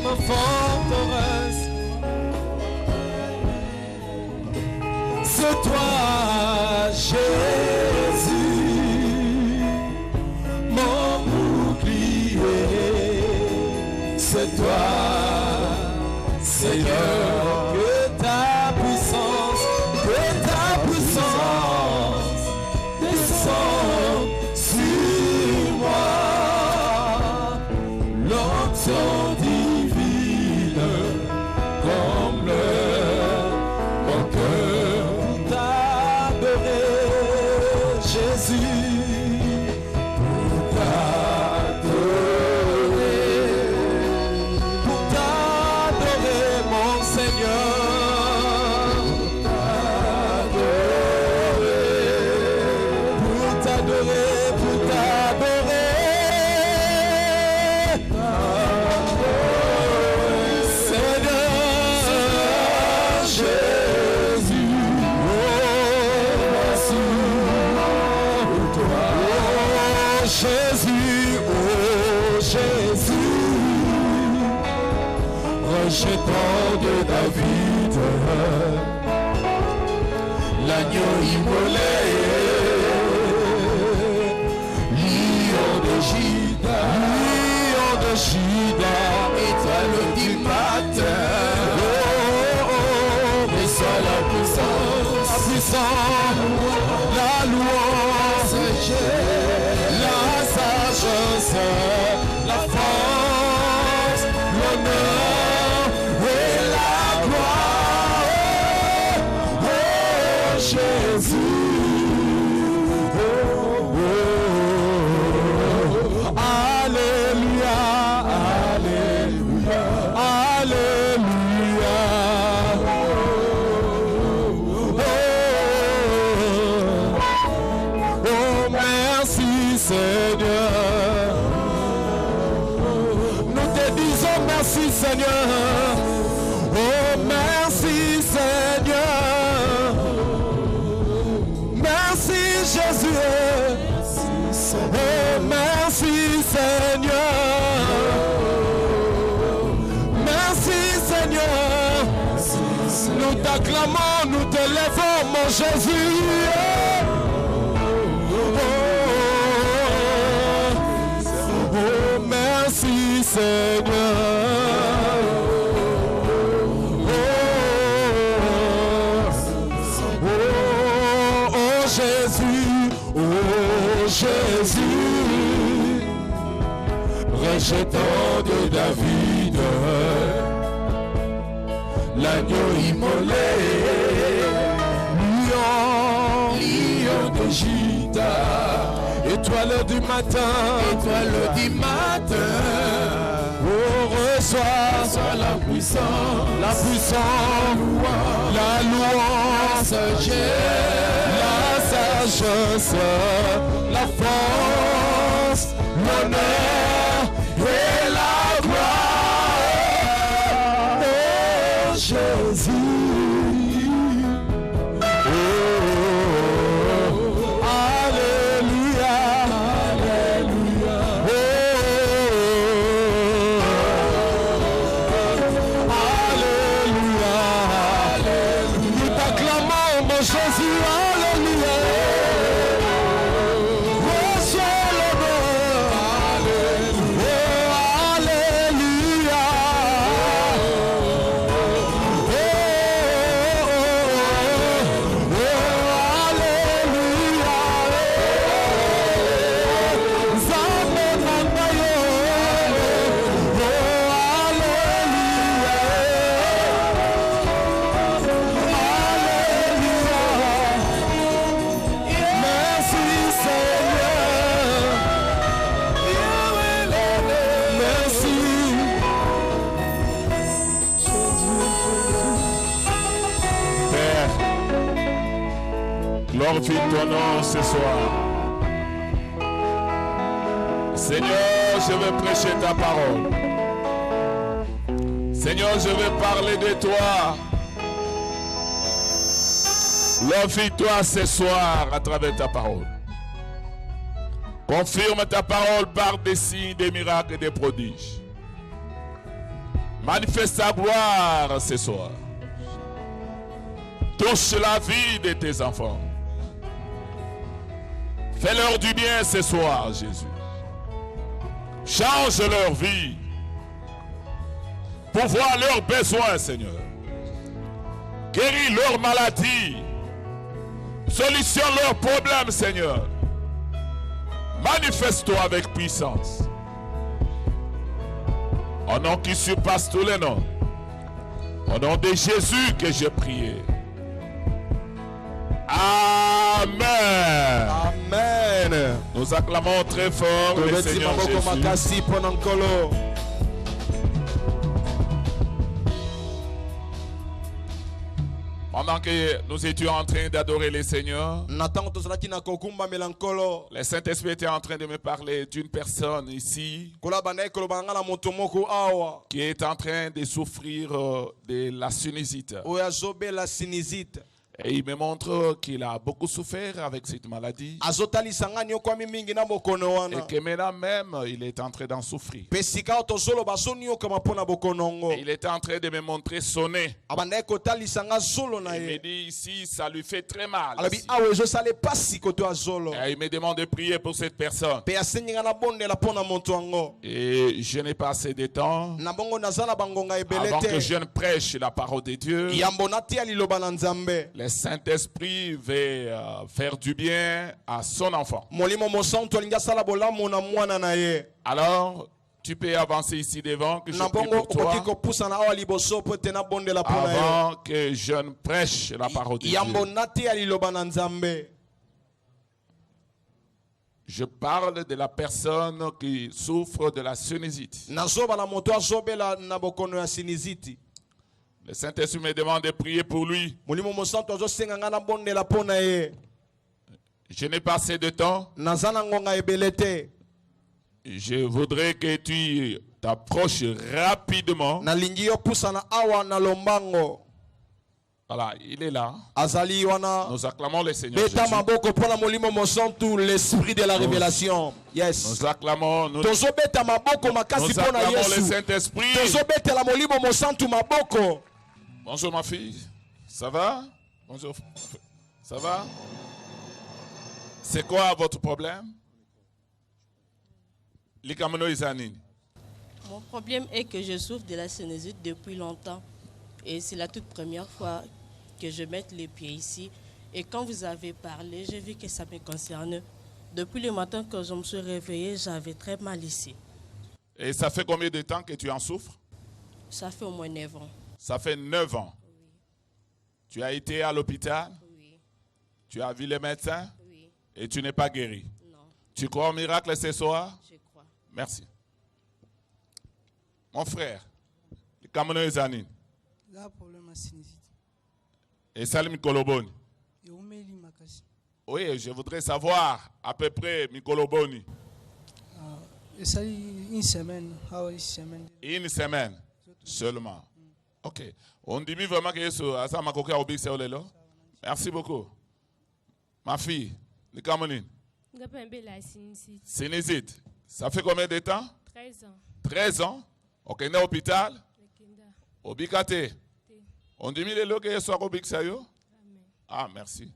ma forteresse. C'est toi, Jésus, mon bouclier. C'est toi, Seigneur, que ta puissance descend sur moi. L'onction divine comble mon cœur pour t'adorer, Jésus, pour t'adorer, mon Seigneur, pour t'adorer. Rejetant de David, l'agneau immolé, lion de Juda, étoile du matin, mais soit la puissance, la louange, la sagesse, la force, l'honneur et la gloire. Oh, Jésus. Alléluia, Alléluia, Alléluia. Oh, merci Seigneur. Nous te disons merci Seigneur. Oh, merci Seigneur. Merci Jésus. Oh, merci Seigneur. Merci Seigneur. Nous t'acclamons, nous te lèvons, mon Jésus. Oh, merci Seigneur. Oh, Jésus, oh Jésus, rejetant de David, l'agneau immolé, lion de Juda, étoile du matin, oh, reçois la puissance, la louange, la sagesse, la force, l'honneur et la gloire. Oh, Jésus. Jésus, Alléluia. Glorifie ton nom ce soir. Seigneur, je vais prêcher ta parole. Seigneur, je vais parler de toi. Glorifie-toi ce soir à travers ta parole. Confirme ta parole par des signes, des miracles et des prodiges. Manifeste ta gloire ce soir. Touche la vie de tes enfants. Fais-leur du bien ce soir, Jésus. Change leur vie. Pour voir leurs besoins, Seigneur. Guéris leurs maladies. Solutionne leurs problèmes, Seigneur. Manifeste-toi avec puissance. Au nom qui surpasse tous les noms. Au nom de Jésus que j'ai prié. Amen. Amen. Nous acclamons très fort le Seigneur Jésus. Pendant que nous étions en train d'adorer le Seigneur, le Saint-Esprit était en train de me parler d'une personne ici qui est en train de souffrir de la sinusite. Et il me montre qu'il a beaucoup souffert avec cette maladie. Et que maintenant même, il est en train d'en souffrir. Et il est en train de me montrer son nez. Il me dit ici, ça lui fait très mal. Et il me demande de prier pour cette personne. Et je n'ai pas assez de temps avant que je ne prêche la parole de Dieu. Le Saint-Esprit veut faire du bien à son enfant. Alors, tu peux avancer ici devant que je prie pour toi avant que je ne prêche la parole de Dieu. Je parle de la personne qui souffre de la sinusite. Le Saint-Esprit me demande de prier pour lui. Je n'ai pas assez de temps. Je voudrais que tu t'approches rapidement. Voilà, il est là. Nous acclamons le Seigneur Jésus. L'esprit de la révélation. Yes. Nous acclamons, nous acclamons le Saint-Esprit. Bonjour ma fille. Ça va? Bonjour. Ça va? C'est quoi votre problème? Mon problème est que je souffre de la sinusite depuis longtemps. Et c'est la toute première fois que je mette les pieds ici. Et quand vous avez parlé, j'ai vu que ça me concerne. Depuis le matin que je me suis réveillée, j'avais très mal ici. Et ça fait combien de temps que tu en souffres? Ça fait au moins 9 ans. Ça fait 9 ans. Oui. Tu as été à l'hôpital? Oui. Tu as vu les médecins? Oui. Et tu n'es pas guéri? Non. Tu crois au miracle ce soir? Je crois. Merci. Mon frère, le Cameroun Zanine. Là, problème à sinusite. Et Salim Koloboni. Et Oumeli Makasi. Oui, je voudrais savoir à peu près Mikoloboni. Et ça, une semaine. Une semaine seulement. Ok. On dit vraiment que ça m'a coqué au big. Merci beaucoup. Ma fille, le Cameroun. Sinusite. Ça fait combien de temps? 13 ans. 13 ans? Ok, on est à l'hôpital? Au Bikate. On dit que le soit au Big Sayo? Ah, merci.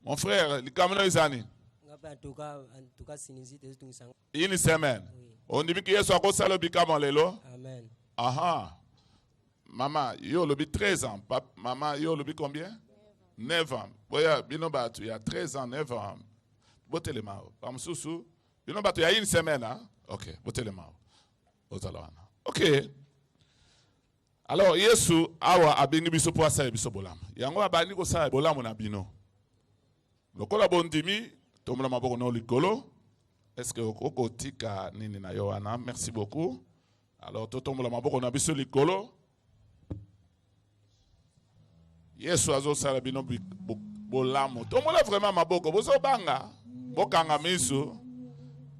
Mon frère, le Cameroun Zani. Une semaine. On dit que soit au Salo Bikaman Lelo? Amen. Aha. Maman, yo le 13 ans. Maman, yo le combien? 9 ans. Il y a 13 ans, 9 ans. Botte les mains. Il y a une semaine. Hein? Ok, botte les mains. Ok. Alors, Yesu, awa abingi biso po asala biso bolam. Yango abani ko sala bolam na bino. Lokola bondimi, tomla maboko no likolo. Est-ce que oko tika nini na Yohana? Merci beaucoup. Alors, totomla maboko na biso likolo. Yesu azo sala bino bolamu. Tomola vraiment maboko. Bozo banga. Bokanga miso.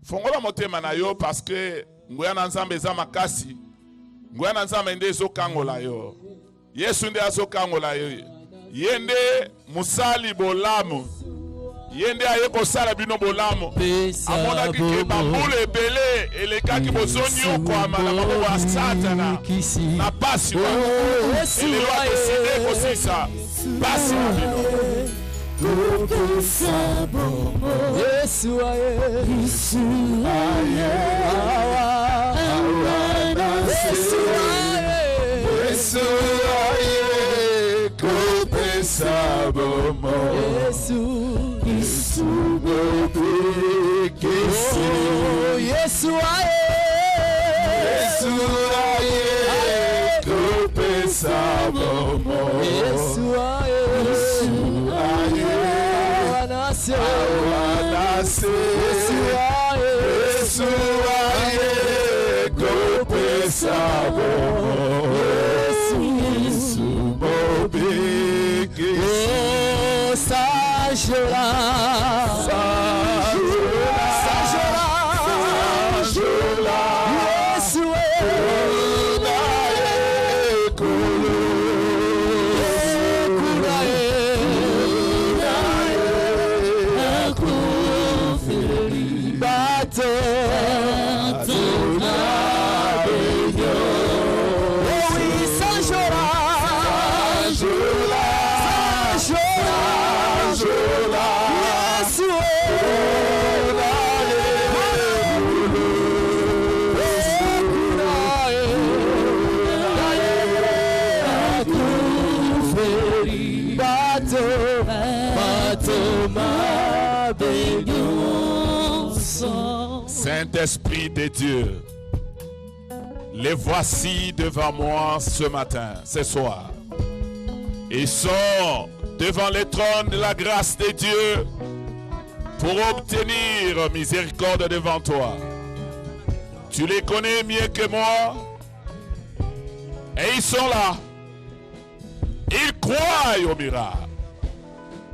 Fongola motema na yo parce que ngoya na nzambe eza makasi. Ngoya na nzambe nde zo kangola yo. Yesu nde azo kangola yo. Yende musali bolamu. Yende aye kosala bino bolamu. Amona ki bambule ebele elekaki bozonyo kwa na maboko ya Satana. Na pasi wa. Ele wa décider kosisa. Pasi wa bino. Yesu aye. Yesu aye. Yesu aye. Yesu aye. Kopesa bomo. Yesu. Yesu bobe kesi. Yesu aye. Yesu aye. Kopesa bomo. Yesu aye. Yesu aye. Awanase. Awanase. Yesu aye. Yesu aye. Kopesa bomo. Yesu. Yesu bobe kesi. Oh, Sajora. Saint-Esprit de Dieu, les voici devant moi ce matin, ce soir. Ils sont devant le trône de la grâce de Dieu pour obtenir miséricorde devant toi. Tu les connais mieux que moi et ils sont là. Ils croient au miracle.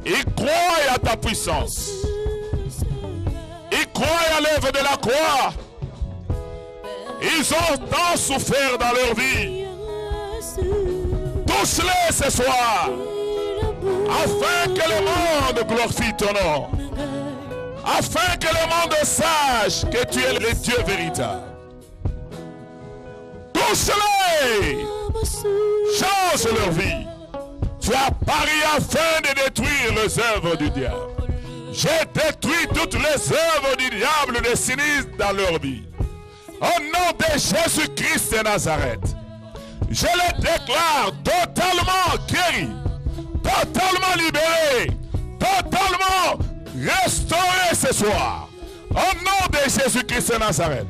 Ils croient à ta puissance. Ils croient à l'œuvre de la croix. Ils ont tant souffert dans leur vie. Touche-les ce soir, afin que le monde glorifie ton nom. Afin que le monde sache que tu es le Dieu véritable. Touche-les. Change leur vie. Tu as pari afin de détruire les œuvres du diable. J'ai détruit toutes les œuvres du diable des sinistres dans leur vie. Au nom de Jésus-Christ de Nazareth, je les déclare totalement guéris, totalement libérés, totalement restaurés ce soir. Au nom de Jésus-Christ de Nazareth,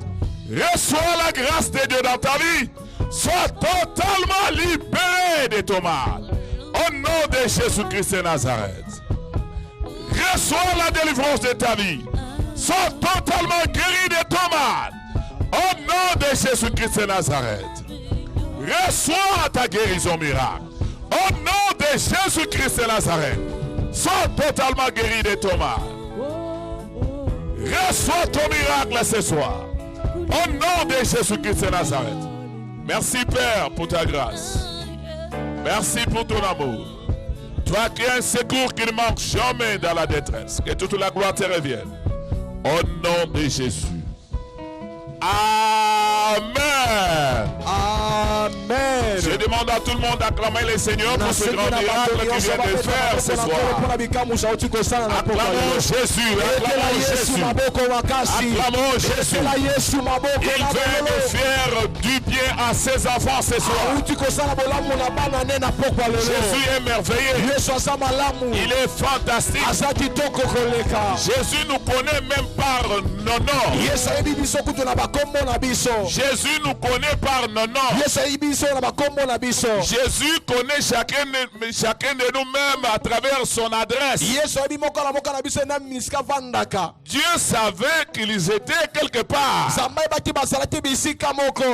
reçois la grâce de Dieu dans ta vie. Sois totalement libéré de ton mal. Au nom de Jésus-Christ de Nazareth, reçois la délivrance de ta vie. Sois totalement guéri de ton mal. Au nom de Jésus-Christ de Nazareth, reçois ta guérison miracle. Au nom de Jésus-Christ de Nazareth, sois totalement guéri de ton mal. Reçois ton miracle ce soir. Au nom de Jésus-Christ de Nazareth. Merci Père pour ta grâce. Merci pour ton amour. Toi qui es un secours qui ne manque jamais dans la détresse. Que toute la gloire te revienne. Au nom de Jésus. Amen. Amen. Je demande à tout le monde d'acclamer le Seigneur pour ce grand miracle qu'il vient de faire ce soir. Acclamons Jésus. Acclamons Jésus. Acclamons Jésus. Il fait de faire du bien à ses enfants ce soir. Jésus est merveilleux. Il est fantastique. Jésus nous connaît même par nos noms. Jésus nous connaît par nos noms. Jésus connaît chacun de nous-mêmes à travers son adresse. Dieu savait qu'ils étaient quelque part,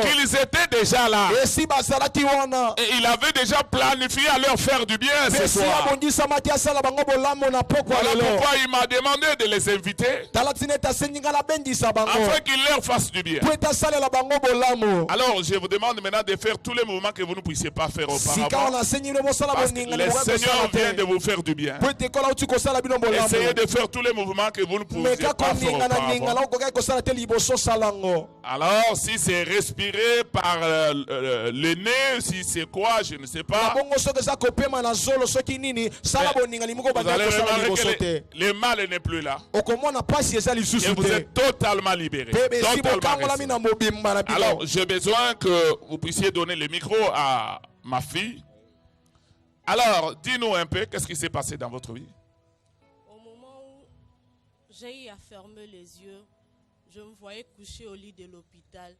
qu'ils ils étaient déjà là. Et si bazalaki wana. Et il avait déjà planifié à leur faire du bien ce Besi soir. abondisama ti asala bango bolamu na pokwa Voilà lelo. pourquoi il m'a demandé de les inviter Talatine tasenginga la bendisa bango. afin qu'ils leur fassent du bien. Po etasalela bango bolamu. Alors je vous demande maintenant de faire tous les mouvements que vous ne puissiez pas faire Sika auparavant. wana senyiro mosala Parce que boninga le Seigneur vient de vous faire du bien. Po etekola uti kosala bino bolamu. Essayez de faire tous les mouvements que vous ne pouviez Meka pas faire koninga na ninga la auparavant. okoka kosala te liboso salango. Alors si c'est respirer par le nez, si c'est quoi, je ne sais pas. Bongo soki eza kopema na zolo soki nini sala boninga limuko Vous banda allez kosala remarquer liboso te. que le mal n'est plus là. Okomona pasi eza Et lisusu vous te. êtes totalement libérés. Bebe si Totalement bokangolami na mobimba na Alors, bino. j'ai besoin que vous puissiez donner le micro à ma fille. Alors, dis-nous un peu, qu'est-ce qui s'est passé dans votre vie? Au moment où j'ai eu à fermer les yeux, je me voyais couché au lit de l'hôpital.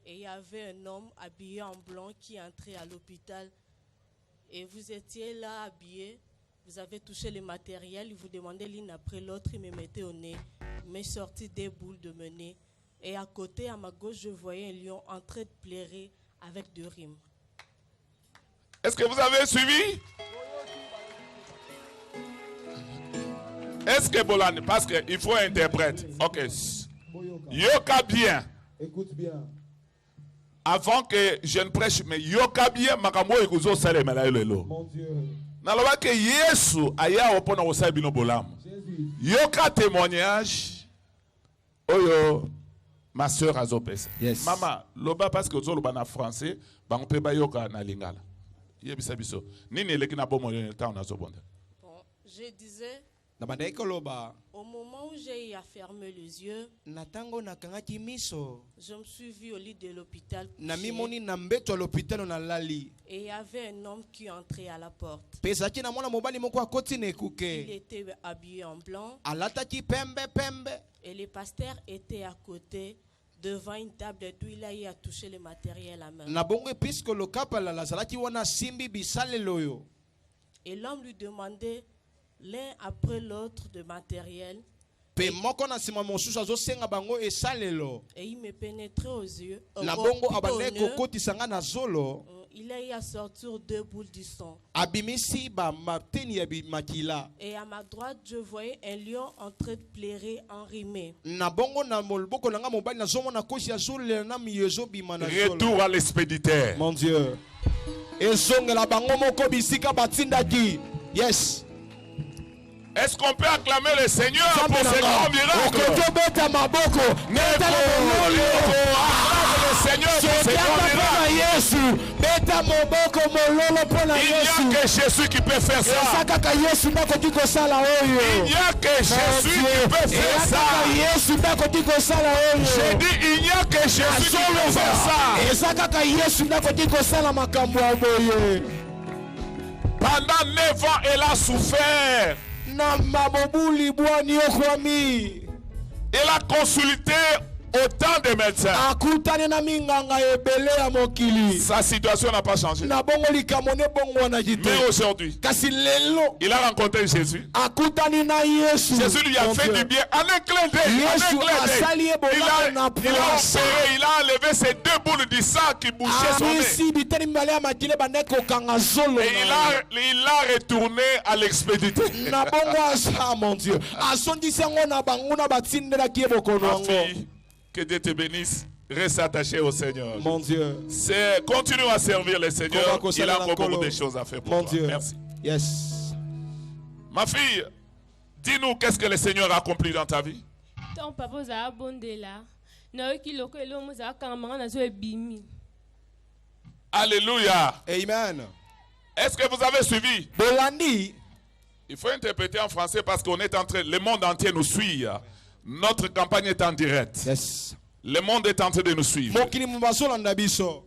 Et il y avait un homme habillé en blanc qui entrait à l'hôpital. Et vous étiez là habillé, vous avez touché le matériel, il vous demandait l'une après l'autre, il me mettait au nez, il me sortit des boules de mon nez. Et à côté, à ma gauche, je voyais un lion en train de pleurer avec 2 rimes. Est-ce que vous avez suivi? Est-ce que Bolani, parce qu'il faut interprète. Ok. Yoka bien. Écoute bien. Avant que je ne prêche, mais yoka bien, makambo ekuzo sale malayelo. Mon Dieu. Naloba que Yesu aya opona osai bino bolamu. Yoka témoignage. Oyo, ma soeur Azopes. Yes. Maman, loba parce que ozo loba na français, bango pe ba yoka na lingala. Yebisa biso. Nini eleki na bomo yo ta na zobonda. Bon, je disais, Na bandai koloba. au moment où j'ai eu à fermer les yeux, Natango nakangaki miso. je me suis vu au lit de l'hôpital Na couché, mimoni na mbeto l'hôpital na lali. et il y avait un homme qui entrait à la porte. Pesaki na mwana mobali moko akoti na Il ekuke. était habillé en blanc Alataki pembe pembe. et le pasteur était à côté devant une table et tout il a eu à toucher le matériel à main. Na bongo puisque le kapala la zalaki wana simbi bisalelo yo. Et l'homme lui demandait l'un après l'autre de matériel Pe moko na sima mosusu azosenga bango esalelo. et il me pénétrait aux yeux. Na Au bongo nez, abandai kokotisanga na zolo. il a eu à sortir 2 boules du sang. Abimisi ba mateni ya makila. Et à ma droite, je voyais un lion en train de pleurer enrhumé. Na bongo na molboko nanga mobali na zomo na koshi ya zolo na miyezo bima na zolo. Retour à l'expéditeur. Mon Dieu. Ezongela bango moko bisika batindaki. Yes. Est-ce qu'on peut acclamer le Seigneur pour ce grand miracle? Okotobeta maboko. Metala mololo. Le Seigneur pour ce grand miracle. Yesu. Beta moboko mololo pona Il n'y Yesu. a que Jésus qui peut faire ça. Esakaka Yesu ndako kosala oyo. Il n'y a que Jésus qui peut faire ça. Yesu ndako kosala oyo. J'ai dit, il n'y a que Jésus qui peut faire ça. Esakaka Yesu ndako kosala makambo ya boye. Pendant 9 ans, elle a souffert. Na mabobuli bwani okwami. Elle a consulté autant de médecins. Akutane na minganga ebele ya mokili. Sa situation n'a pas changé. Na bongo likamone bongo na jite. Mais aujourd'hui, Kasi lelo. il a rencontré Jésus. Akutani na Yesu. Jésus lui a fait du bien. En un clin d'œil. Yesu asali ebola na place. Il a enlevé ces 2 boules du sang qui bouchaient son nez. Amisi biteni mbale ya makile bandeko kanga zolo. Et il a retourné à l'expéditeur. Na bongo asa mon Dieu. Asondi sango na bango na batindela ki bokono Ma ngo. fille, que Dieu te bénisse. Reste attaché au Seigneur. Mon Dieu. Continue à servir le Seigneur. Il a encore beaucoup de choses à faire pour mon toi. Dieu. Merci. Yes. Ma fille, dis-nous qu'est-ce que le Seigneur a accompli dans ta vie. Ton papa vous a abondé là. Naoki loko elomo za kamanga na zo ebimi. Alléluia. Amen. Est-ce que vous avez suivi? Bolandi. Il faut interpréter en français parce qu'on est en train, le monde entier nous suit. Notre campagne est en direct. Yes. Le monde est en train de nous suivre. Mokili mubaso landa biso.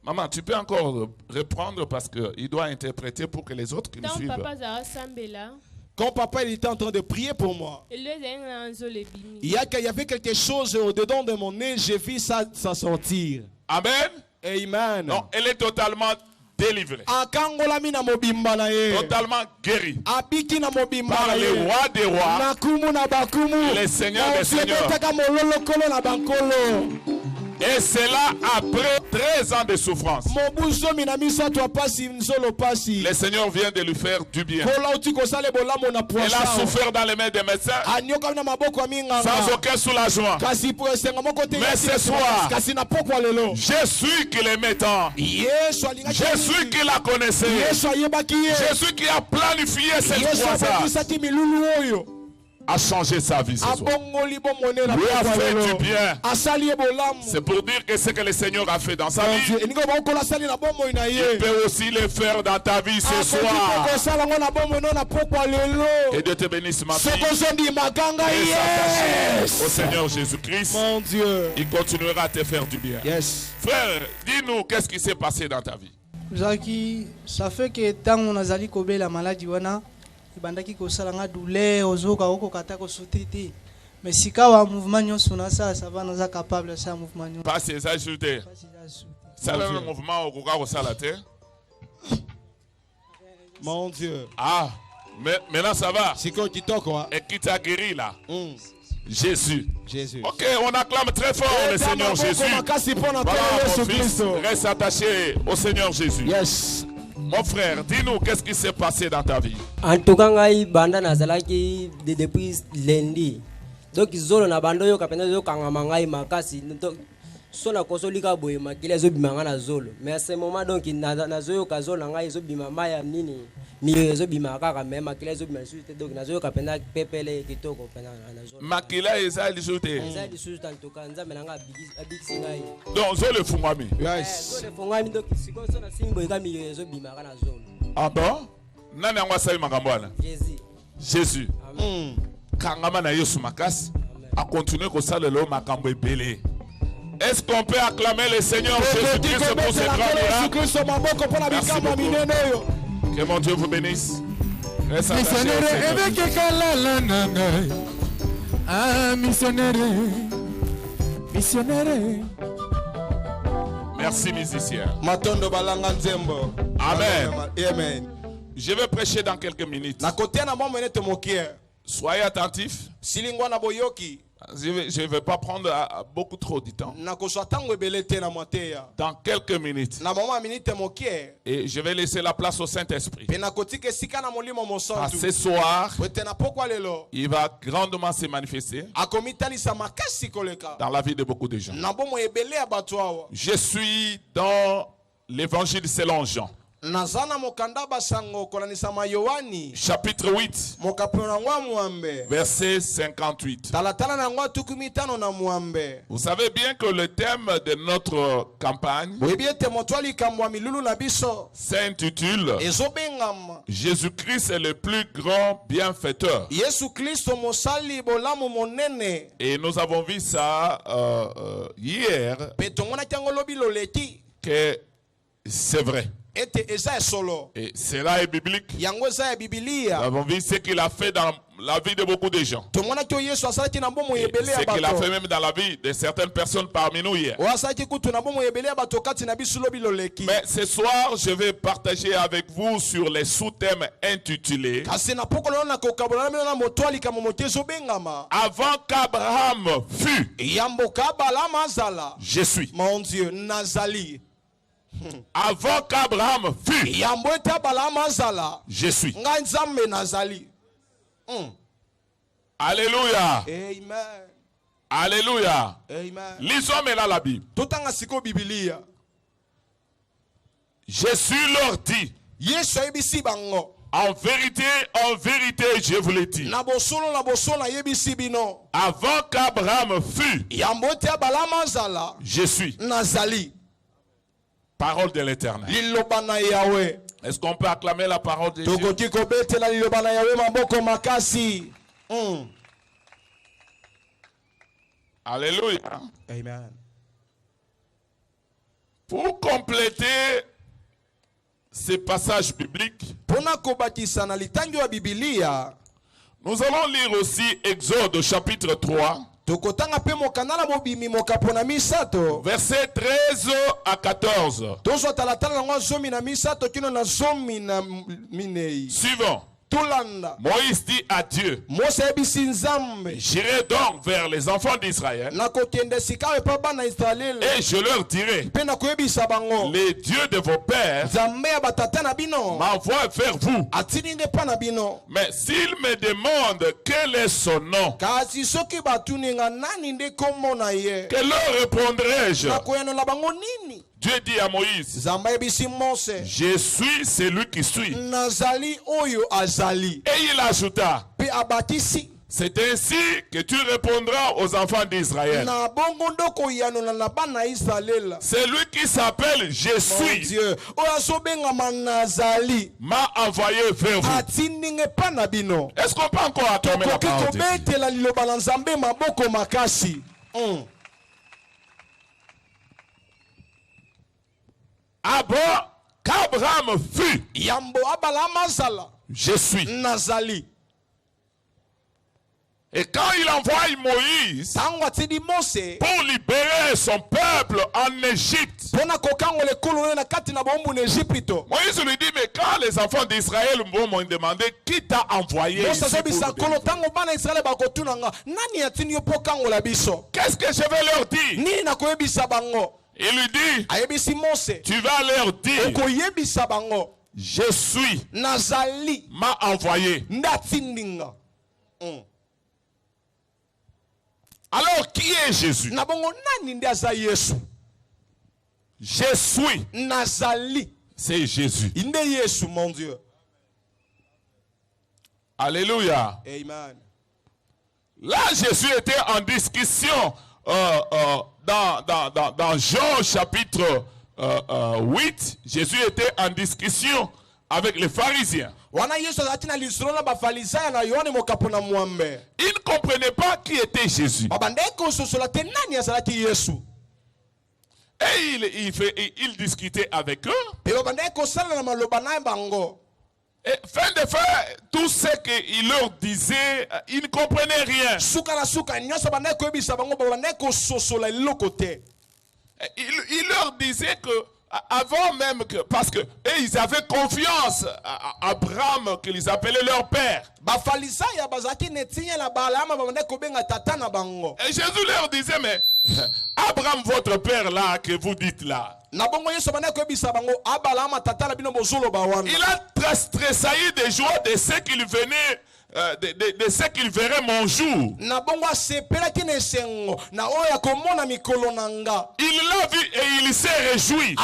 Maman, tu peux encore reprendre parce qu'il doit interpréter pour que les autres qui nous Ton suivent. papa za sambela. Quand papa il était en train de prier pour moi, il y avait quelque chose au-dedans de mon nez, j'ai vu ça sortir. Amen. Amen. Non, elle est totalement délivrée. Totalement guérie. Par le roi des rois, le le Seigneur des seigneurs. Et cela après 13 ans de souffrance. Le Seigneur vient de lui faire du bien. Elle a souffert dans les mains des médecins sans aucun soulagement. Mais ce soir, Jésus qui l'aimait tant, Jésus qui la connaissait, Jésus qui a planifié cette croisade, a changé sa vie ce soir. Lui a fait du bien. C'est pour dire que ce que le Seigneur a fait dans sa vie, il peut aussi le faire dans ta vie ce soir. Et Dieu te bénisse, ma fille. Au Seigneur Jésus-Christ, mon Dieu, il continuera à te faire du bien. Frère, dis-nous qu'est-ce qui s'est passé dans ta vie. Jackie, ça fait que tant on a zali kobe la maladie wana ibandaki ko salanga douleur ozoka oko kata ko sotiti mais si ka wa mouvement nyonso na ça va nous capable ça mouvement nyonso pas ces ajouter ça le mouvement au ko sala te mon Dieu. Ah mais maintenant ça va et qui t'a guéri là. Jésus. Ok, on acclame très fort le Seigneur Jésus. Voilà, mon fils, reste attaché au Seigneur Jésus. Yes. Mon frère, dis-nous qu'est-ce qui s'est passé dans ta vie. En tout cas, banda nazalaki depuis lundi. Donc zolo na bando yo kapenda yo kangamangai makasi. Donc sona kosolika boye makile zo bimanga na zolo. Mais à ce moment donc na zo ka zolo ngai zo bimama ya nini. Mi zo bimaka ka même makile zo bimasute donc na zo kapenda pepele kitoko pena na zolo. Makila eza lisute. Eza lisute en tout cas nzambe nanga abikisi ngai. Donc zolo fungwami. Yes. Zolo fungwami donc siko sona simbo ikami zo bimaka na zolo. Ah bon? Nani angwa sai makambwana? Jésus. Amen. Kangama na Yesu makasi a continuer ko salelo makambo ebele. Est-ce qu'on peut acclamer le Seigneur Jésus-Christ pour ce grand miracle? Merci beaucoup. Que mon Dieu vous bénisse. Reste attaché au Seigneur. Merci musicien. Amen. Je vais prêcher dans quelques minutes. Soyez attentifs. Je ne vais pas prendre beaucoup trop de temps. Dans quelques minutes. Et je vais laisser la place au Saint-Esprit. Ce soir, il va grandement se manifester dans la vie de beaucoup de gens. Je suis dans l'évangile selon Jean. Chapitre 8, verset 58. Vous savez bien que le thème de notre campagne s'intitule Jésus-Christ est le plus grand bienfaiteur. Et nous avons vu ça hier, que c'est vrai. Et cela est biblique. Nous avons vu ce qu'il a fait dans la vie de beaucoup de gens. Et ce qu'il a fait même dans la vie de certaines personnes parmi nous hier. Mais ce soir, je vais partager avec vous sur les sous-thèmes intitulés Avant qu'Abraham fût, je suis. Mon Dieu, Nazali. Avant qu'Abraham fût, je suis. Alléluia. Amen. Alléluia. Amen. Lisons maintenant la Bible. Jésus leur dit, en vérité, je vous le dis. Avant qu'Abraham fût, je suis. Parole de l'Éternel. Est-ce qu'on peut acclamer la parole de Dieu? Alléluia. Amen. Pour compléter ces passages bibliques, nous allons lire aussi Exode chapitre 3. Verset 13 à 14. Suivant. Moïse dit à Dieu, j'irai donc vers les enfants d'Israël et je leur dirai, les dieux de vos pères m'envoient vers vous. Mais s'ils me demandent quel est son nom, que leur répondrai-je? Dieu dit à Moïse, je suis celui qui suis. Et il ajouta, c'est ainsi que tu répondras aux enfants d'Israël. Celui qui s'appelle Je suis m'a envoyé vers vous. Est-ce qu'on peut encore acclamer la parole de Dieu? Avant qu'Abraham fût, je suis. Et quand il envoie Moïse pour libérer son peuple en Égypte, Moïse lui dit, mais quand les enfants d'Israël vont me demander qui t'a envoyé ici pour qu'est-ce que je vais leur dire? Il lui dit, tu vas leur dire, je suis, m'a envoyé. Alors qui est Jésus? Je suis, c'est Jésus. Mon Dieu. Alléluia. Amen. Là, Jésus était en discussion dans Jean chapitre 8. Jésus était en discussion avec les pharisiens. Ils ne comprenaient pas qui était Jésus. Et il discutait avec eux. Et fin de fin, tout ce qu'il leur disait, ils ne comprenaient rien. Il leur disait que avant même que, parce que ils avaient confiance à Abraham, qu'ils appelaient leur père. Et Jésus leur disait, mais Abraham, votre père là, que vous dites là, il a tressailli de joie de ce qu'il venait, de ce qu'il verrait mon jour. Il l'a vu et il s'est réjoui.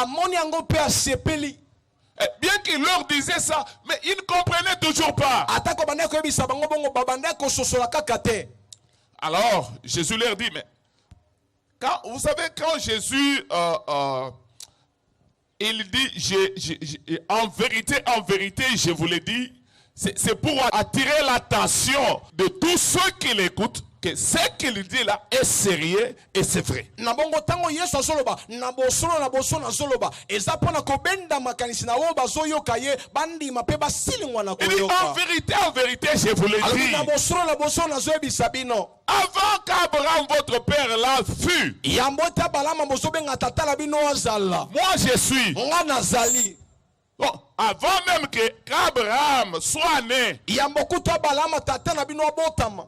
Bien qu'il leur disait ça, mais ils ne comprenaient toujours pas. Alors Jésus leur dit, mais vous savez, quand Jésus il dit, en vérité, je vous l'ai dit, c'est pour attirer l'attention de tous ceux qui l'écoutent, que ce qu'il dit là est sérieux et c'est vrai. Il dit, en vérité, je vous l'ai dit. Avant qu'Abraham, votre père là, fût, moi je suis. Bon, avant même qu'Abraham soit né,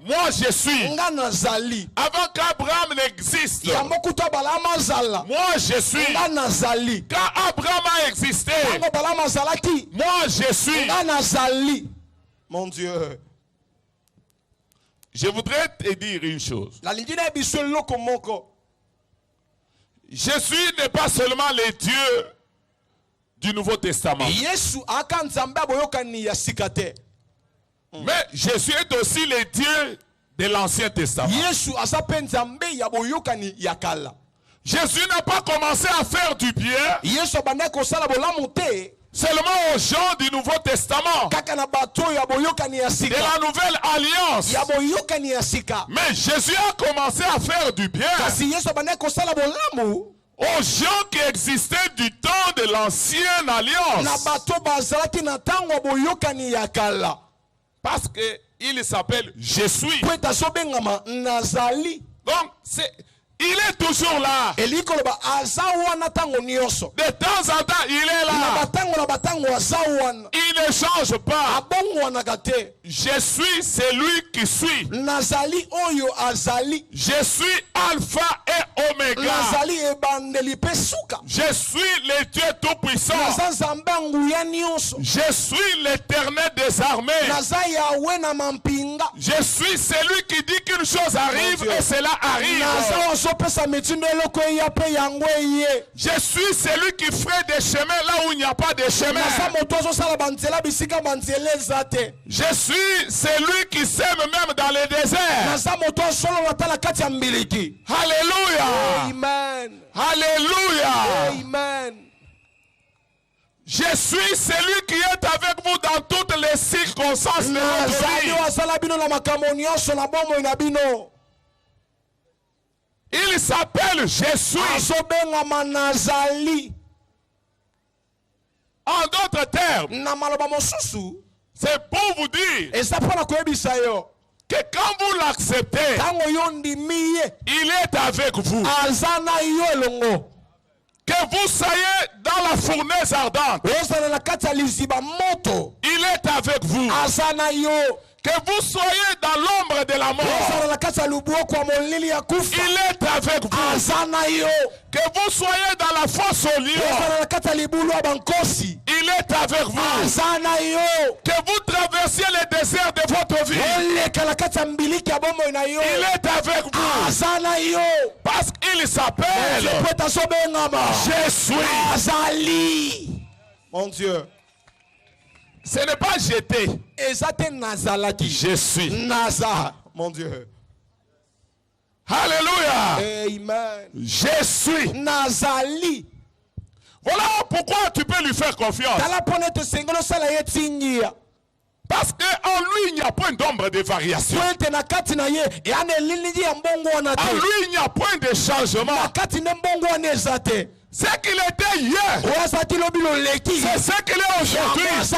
moi je suis. Avant qu'Abraham n'existe, moi je suis. Quand Abraham a existé, moi je suis. Mon Dieu. Je voudrais te dire une chose. Jésus n'est pas seulement le Dieu du Nouveau Testament. Mais Jésus est aussi le Dieu de l'Ancien Testament. Jésus n'a pas commencé à faire du bien seulement aux gens du Nouveau Testament, de la Nouvelle Alliance. Mais Jésus a commencé à faire du bien aux gens qui existaient du temps de l'Ancienne Alliance. Parce qu'il s'appelle Je suis. Donc, Il est toujours là. De temps en temps, il est là. Il ne change pas. Je suis celui qui suis. Je suis Alpha et Oméga. Je suis le Dieu Tout-Puissant. Je suis l'Éternel des armées. Je suis celui qui dit qu'une chose arrive et cela arrive. Je suis celui qui ferait des chemins là où il n'y a pas de chemin. Je suis celui qui sème même dans les déserts. Alléluia. Amen. Alléluia. Amen. Je suis celui qui est avec vous dans toutes les circonstances de votre vie. Il s'appelle Jésus. En d'autres termes, c'est pour vous dire que quand vous l'acceptez, il est avec vous. Que vous soyez dans la fournaise ardente, il est avec vous. Que vous soyez dans l'ombre de la mort, il est avec vous. Que vous soyez dans la fosse au lion, il est avec vous. Que vous traversiez les déserts de votre vie, il est avec vous. Parce qu'il s'appelle Jésus. Mon Dieu. Ce n'est pas jeté. Je suis. Mon Dieu. Alléluia. Amen. Je suis. Nazali. Voilà pourquoi tu peux lui faire confiance. Parce qu'en lui, il n'y a point d'ombre de variation. En lui, il n'y a point de changement. Ce qu'il était hier, c'est ce qu'il est aujourd'hui. Ce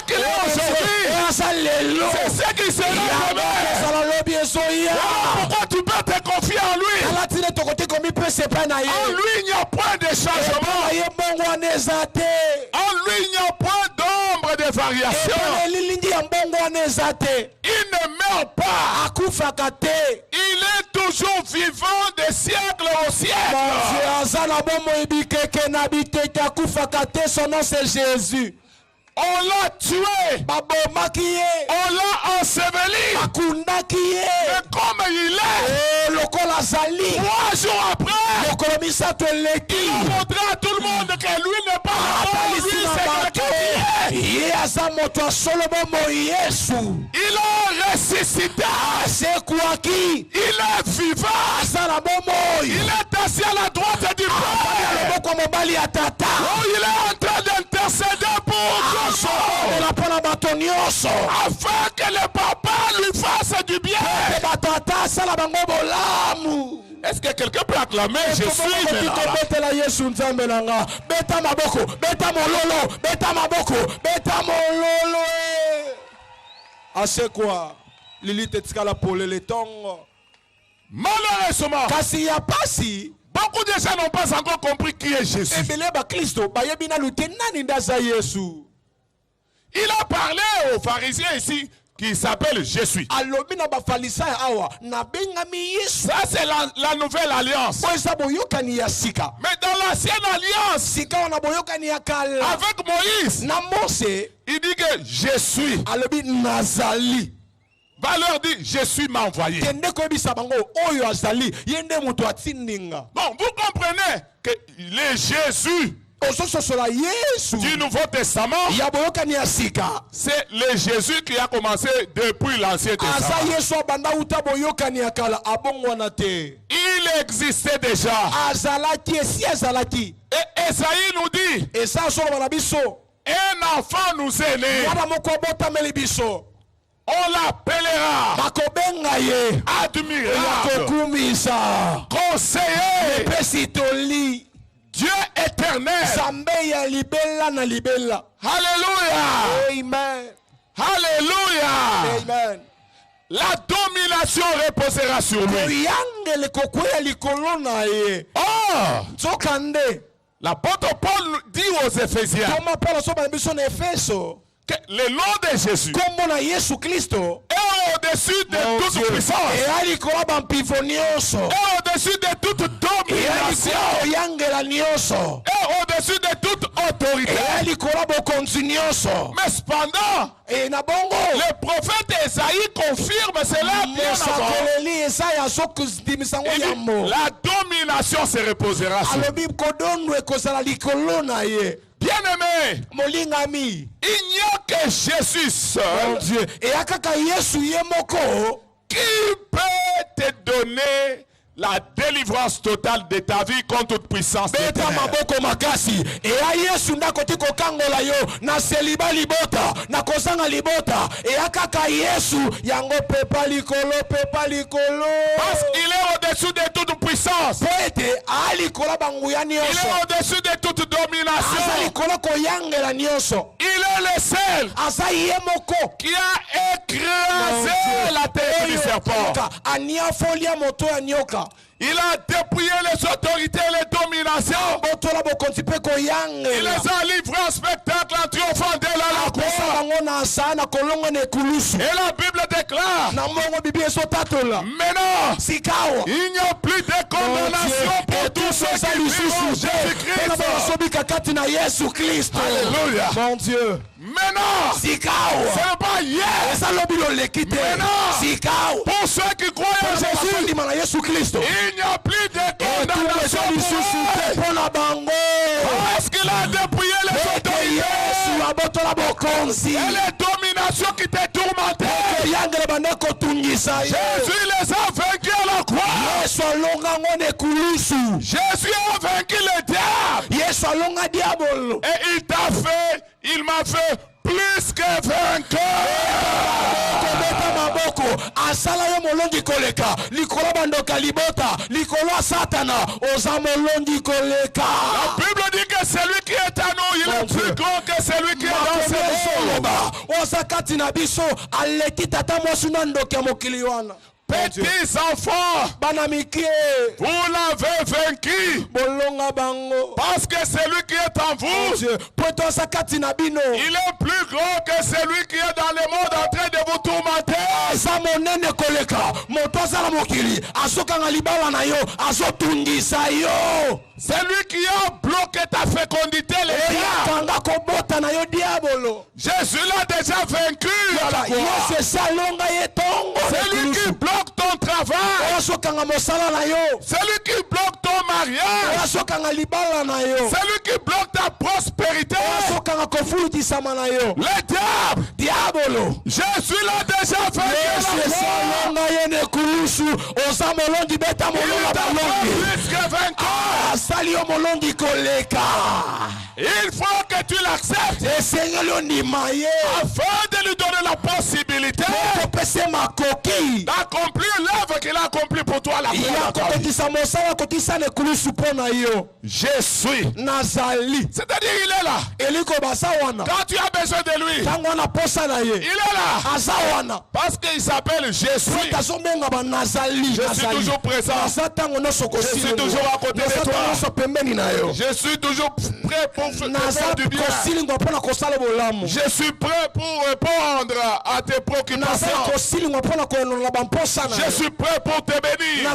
qu'il est aujourd'hui, c'est ce qu'il sera demain. Pourquoi tu peux te confier en lui? En lui, il n'y a point de changement. En lui, il n'y a point d'ombre de variation. Il ne meurt pas. Il est toujours vivant des siècles au siècle. Son nom c'est Jésus. On l'a tué. On l'a enseveli. Mais comme il est, 3 jours après, il montrera à tout le monde que lui n'est pas mort. Lui, c'est quelqu'un qui est. Il a ressuscité. Il est vivant. Il est assis à la droite du Père. Oh, il est en train d'intercéder pour nous. Afin que le papa lui fasse du bien. Est-ce que quelqu'un peut acclamer Jésus? C'est quoi? Malheureusement, beaucoup de gens n'ont pas encore compris qui est Jésus. Il a parlé aux pharisiens ici qui s'appelle Jésus. Ça c'est la nouvelle alliance. Mais dans l'ancienne alliance, avec Moïse, il dit que je suis. Va leur dire, je suis m'a envoyé. Bon, vous comprenez que le Jésus du Nouveau Testament, c'est le Jésus qui a commencé depuis l'Ancien Testament. Il existait déjà. Et Esaïe nous dit, un enfant nous est né. On l'appellera admirable, conseiller, Dieu éternel. Alléluia. Amen. Alléluia. Amen. La domination reposera sur lui. Or, l'apôtre Paul dit aux Éphésiens que le nom de Jésus est au-dessus de toute puissance, est au-dessus de toute domination, est au-dessus de toute autorité. Mais cependant, le prophète Esaïe confirme cela bien avant. Il dit, la domination se reposera sur lui. Bien-aimé, il n'y a que Jésus seul qui peut te donner la délivrance totale de ta vie contre toute puissance. Parce qu'il est au-dessus de toute puissance. Il est au-dessus de toute domination. Il est le seul qui a écrasé la tête du serpent. Il a dépouillé les autorités et les dominations. Il les a livrés en spectacle en triomphant de la croix. Et la Bible déclare, maintenant, il n'y a plus de condamnation pour tous ceux qui vivent en Jésus-Christ. Alléluia. Mon Dieu. Maintenant, ce n'est pas hier. Maintenant, pour ceux qui croient en Jésus, il n'y a plus de condamnation pour eux. Parce qu'il a dépouillé les autorités et les dominations qui te tourmentaient. Jésus les a vaincus à la croix. Jésus a vaincu le diable. Et il m'a fait plus que vainqueur. La Bible dit que celui qui est à nous, il est plus grand que celui qui est dans ce monde. Petits enfants, vous l'avez vaincu. Parce que celui qui est en vous, il est plus grand que celui qui est dans le monde en train de vous tourmenter. Celui qui a bloqué ta fécondité, Jésus l'a déjà vaincu. Celui qui bloque ton travail, celui qui bloque ton mariage, celui qui bloque ta prospérité, le diable, Jésus l'a déjà vaincu. Il faut que tu l'acceptes afin de lui donner la possibilité d'accomplir l'œuvre qu'il a accomplie pour toi. Je suis. C'est-à-dire il est là. Quand tu as besoin de lui, il est là. Parce qu'il s'appelle Je suis. Je suis toujours présent. Je suis toujours à côté de toi. Je suis toujours prêt pour faire du bien. Je suis prêt pour répondre à tes préoccupations. Je suis prêt pour te bénir.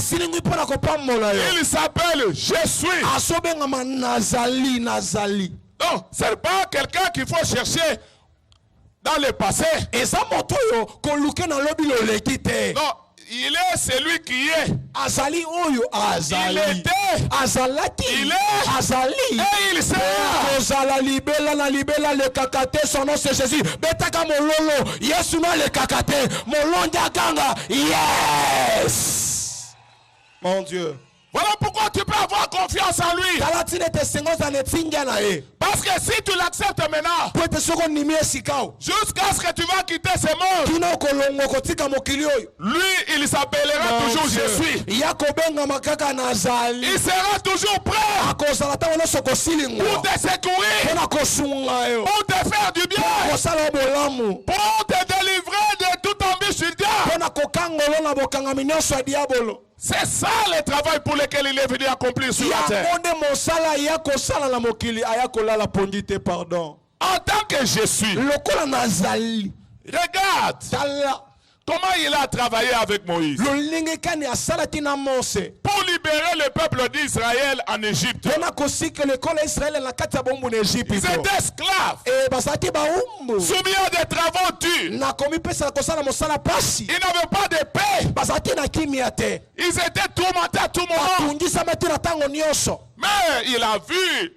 Il s'appelle Je suis. Non, ce n'est pas quelqu'un qu'il faut chercher dans le passé. Non. Il est celui qui est. Il était. Il est. Et il sera. Son nom c'est Jésus. Yes. Mon Dieu. Voilà pourquoi tu peux avoir confiance en lui. Parce que si tu l'acceptes maintenant, jusqu'à ce que tu vas quitter ce monde, lui, il s'appellera toujours Je suis. Il sera toujours prêt pour te secourir, pour te faire du bien, pour te délivrer de toute embûche du diable. C'est ça le travail pour lequel il est venu accomplir sur la terre. En tant que je suis, regarde comment il a travaillé avec Moïse pour libérer le peuple d'Israël en Égypte. Ils étaient esclaves, soumis à des travaux durs. Ils n'avaient pas de paix. Ils étaient tourmentés à tout moment. Mais il a vu,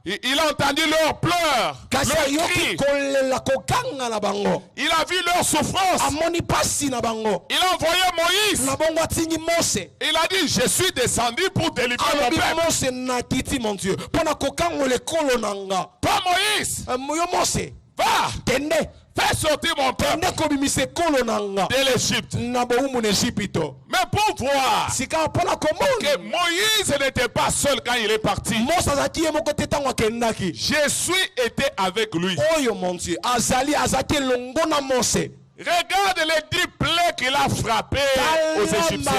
il a entendu leurs pleurs, leurs cris. Il a vu leurs souffrances. Il a envoyé Moïse. Il a dit, je suis descendu pour délivrer mon peuple. Pas Moïse. Va. Fais sortir mon peuple de l'Égypte. Mais pour voir que Moïse n'était pas seul quand il est parti. Jésus était avec lui. Regarde les 10 plaies qu'il a frappées aux Égyptiens.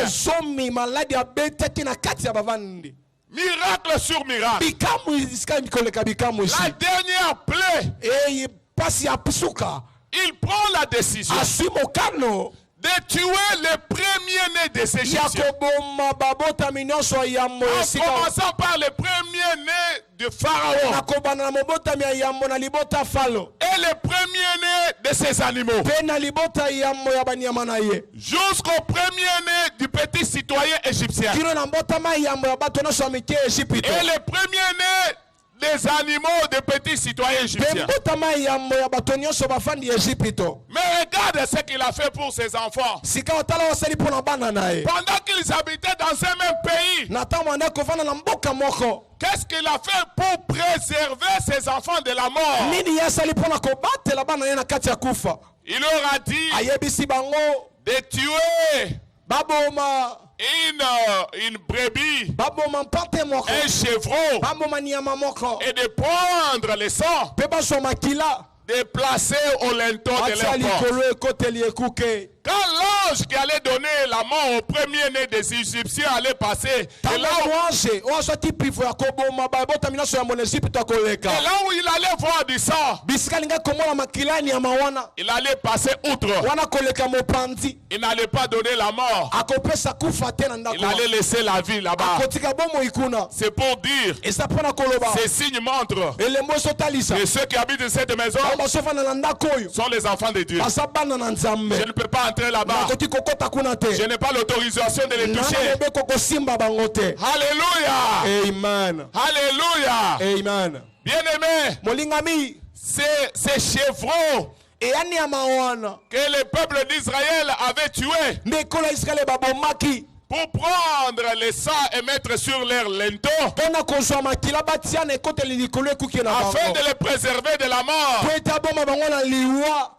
Miracle sur miracle. La dernière plaie, il prend la décision de tuer les premiers-nés de ces Égyptiens. En commençant par les premiers-nés de Pharaon. Et les premiers-nés de ses animaux. Jusqu'au premier-né du petit citoyen égyptien. Et les premiers-nés des animaux des petits citoyens égyptiens. Mais regarde ce qu'il a fait pour ses enfants. Pendant qu'ils habitaient dans ce même pays, qu'est-ce qu'il a fait pour préserver ses enfants de la mort? Il leur a dit de tuer une brebis, un chevreau, et de prendre le sang, de placer au linteau de leur porte. Quand l'ange qui allait donner la mort au premier-né des Égyptiens allait passer, et là où il allait voir du sang, il allait passer outre. Il n'allait pas donner la mort. Il allait laisser la vie là-bas. C'est pour dire, ces signes montrent que ceux qui habitent dans cette maison sont les enfants de Dieu. Je ne peux pas entrer là-bas. Je n'ai pas l'autorisation de les toucher. Alléluia. Amen. Alléluia. Amen. Bien-aimé, ces chevreaux que le peuple d'Israël avait tués pour prendre le sang et mettre sur leur linteau, afin de les préserver de la mort,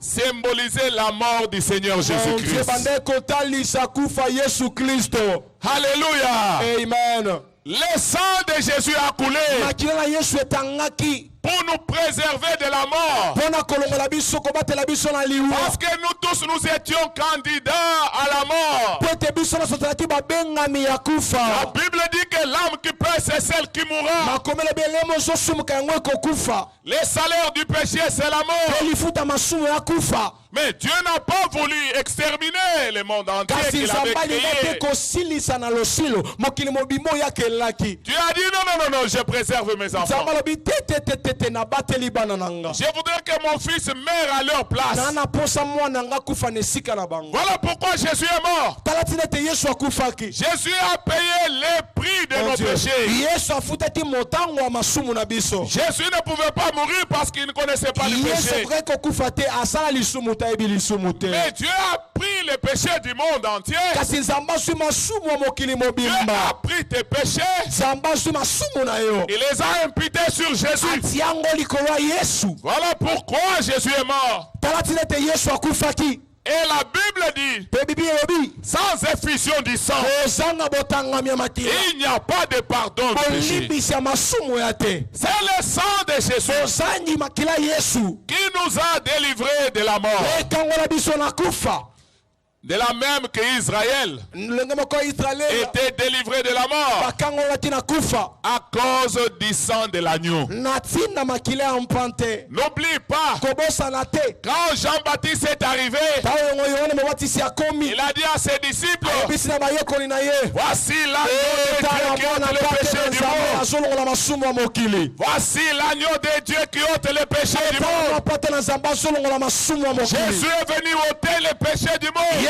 symboliser la mort du Seigneur Jésus-Christ. Alléluia. Amen. Le sang de Jésus a coulé pour nous préserver de la mort. Parce que nous tous, nous étions candidats à la mort. La Bible dit que l'âme qui perd, c'est celle qui mourra. Le salaire du péché, c'est la mort. Mais Dieu n'a pas voulu exterminer le monde entier qu'il avait créé. Dieu a dit non, je préserve mes enfants. Je voudrais que mon fils meure à leur place. Voilà pourquoi Jésus est mort. Jésus a payé le prix de nos péchés. Jésus ne pouvait pas mourir parce qu'il ne connaissait pas le péché. Mais Dieu a pris les péchés du monde entier. Dieu a pris tes péchés. Il les a imputés sur Jésus. Voilà pourquoi Jésus est mort. Et la Bible dit, sans effusion du sang, il n'y a pas de pardon du péché. C'est le sang de Jésus qui nous a délivrés de la mort. De la même que Israël était délivré de la mort à cause du sang de l'agneau. N'oublie pas, quand Jean-Baptiste est arrivé, il a dit à ses disciples, voici l'agneau de Dieu qui ôte le péché du monde. Voici l'agneau de Dieu qui ôte le péché du monde. Jésus est venu ôter le péché du monde.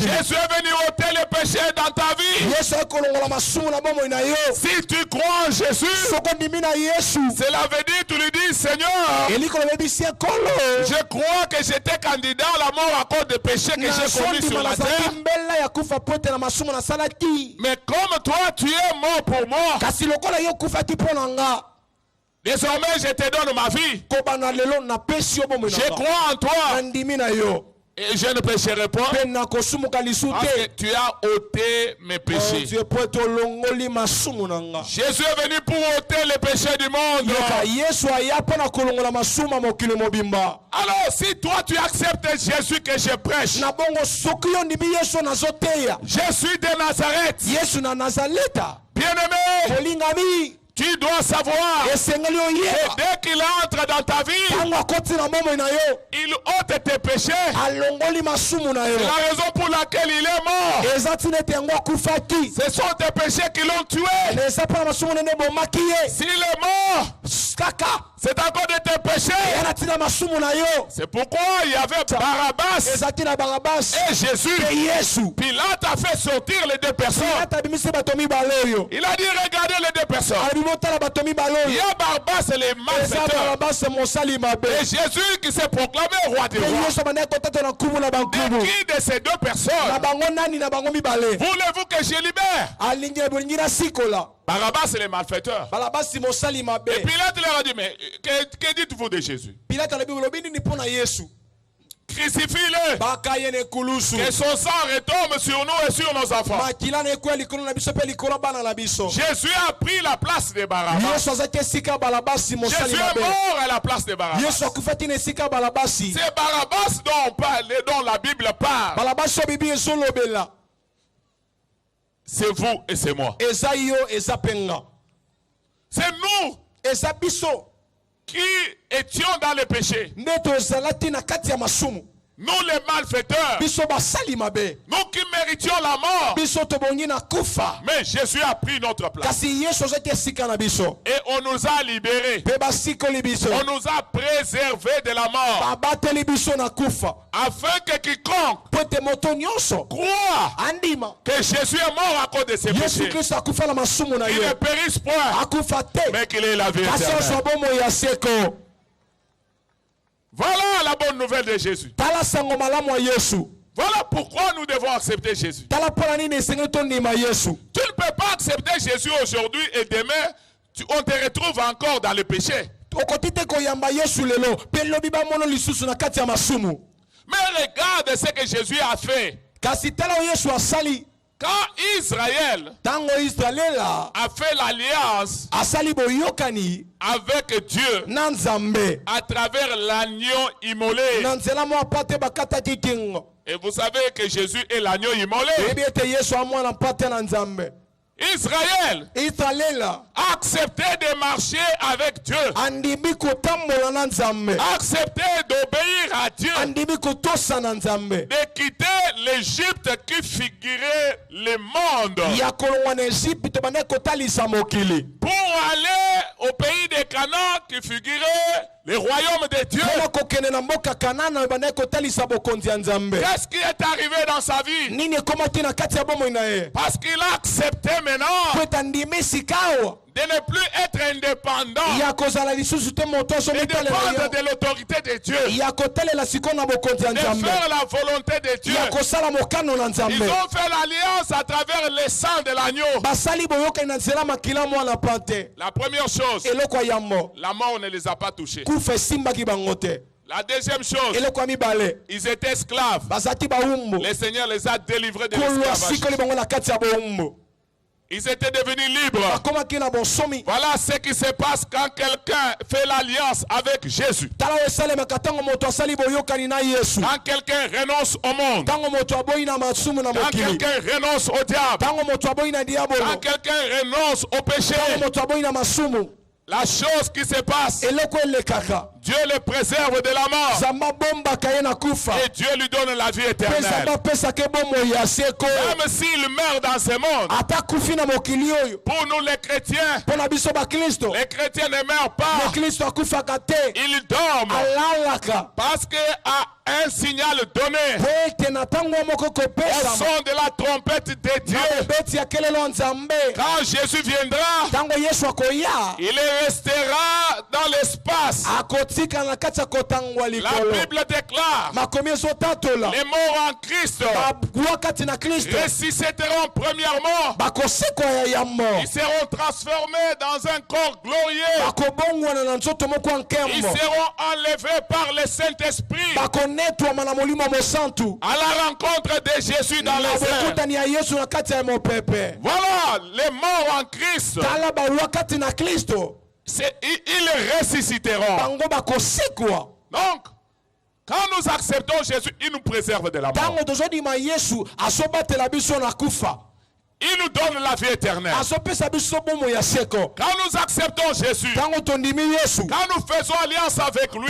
Jésus est venu ôter le péché dans ta vie. Si tu crois en Jésus, cela veut dire tu lui dis, Seigneur, je crois que j'étais candidat à la mort à cause des péchés que j'ai commis sur la terre. Mais comme toi tu es mort pour moi, désormais je te donne ma vie. Je crois en toi. Et je ne pécherai pas parce que tu as ôté mes péchés. Jésus est venu pour ôter les péchés du monde. Alors si toi tu acceptes Jésus que je prêche, je suis de Nazareth. Bien-aimé, tu dois savoir que dès qu'il entre dans ta vie, il ôte tes péchés. C'est la raison pour laquelle il est mort. Ce sont tes péchés qui l'ont tué. S'il est mort, c'est à cause de tes péchés. C'est pourquoi il y avait Barabbas et Jésus. Pilate a fait sortir les deux personnes. Il a dit regardez les deux personnes. Il y a Barabbas et les malfaiteurs. Et Jésus qui s'est proclamé roi des rois. Mais qui de ces deux personnes voulez-vous que je libère? Barabbas et les malfaiteurs. Et Pilate leur a dit, mais que dites-vous de Jésus? Crucifie-le. Que son sang retombe sur nous et sur nos enfants. Jésus a pris la place de Barabbas. Jésus est mort à la place de Barabbas. C'est Barabbas dont la Bible parle. C'est vous et c'est moi. C'est nous qui étions dans le péché. Nous les malfaiteurs, nous qui méritions la mort, mais Jésus a pris notre place. Et on nous a libérés. On nous a préservés de la mort. Afin que quiconque croit que Jésus est mort à cause de ses péchés, qu'il ne périsse point, mais qu'il ait la vie éternelle. Voilà la bonne nouvelle de Jésus. Voilà pourquoi nous devons accepter Jésus. Tu ne peux pas accepter Jésus aujourd'hui et demain, on te retrouve encore dans le péché. Mais regarde ce que Jésus a fait. Quand Israël a fait l'alliance avec Dieu à travers l'agneau immolé, et vous savez que Jésus est l'agneau immolé, Israël a accepté de marcher avec Dieu, a accepté d'obéir à Dieu, de quitter l'Égypte qui figurait le monde pour aller au pays de Canaan qui figurait le royaume de Dieu. Qu'est-ce qui est arrivé dans sa vie? Parce qu'il a accepté maintenant de ne plus être indépendant, de dépendre de l'autorité de Dieu, de faire la volonté de Dieu. Ils ont fait l'alliance à travers le sang de l'agneau. La première chose, la mort ne les a pas touchés. La deuxième chose, ils étaient esclaves. Le Seigneur les a délivrés de l'esclavage. Ils étaient devenus libres. Voilà ce qui se passe quand quelqu'un fait l'alliance avec Jésus. Quand quelqu'un renonce au monde. Quand quelqu'un renonce au diable. Quand quelqu'un renonce au péché. La chose qui se passe, Dieu le préserve de la mort. Et Dieu lui donne la vie éternelle. Même s'il meurt dans ce monde, pour nous les chrétiens, les chrétiens ne meurent pas. Ils dorment. Parce qu'à un signal donné, au son de la trompette de Dieu, quand Jésus viendra, il restera dans l'espace. La Bible déclare, les morts en Christ ressusciteront premièrement. Ils seront transformés dans un corps glorieux. Ils seront enlevés par le Saint-Esprit à la rencontre de Jésus dans les airs. Voilà, les morts en Christ, ils ressusciteront. Donc, quand nous acceptons Jésus, il nous préserve de la mort. Il nous donne la vie éternelle. Quand nous acceptons Jésus, quand nous faisons alliance avec lui,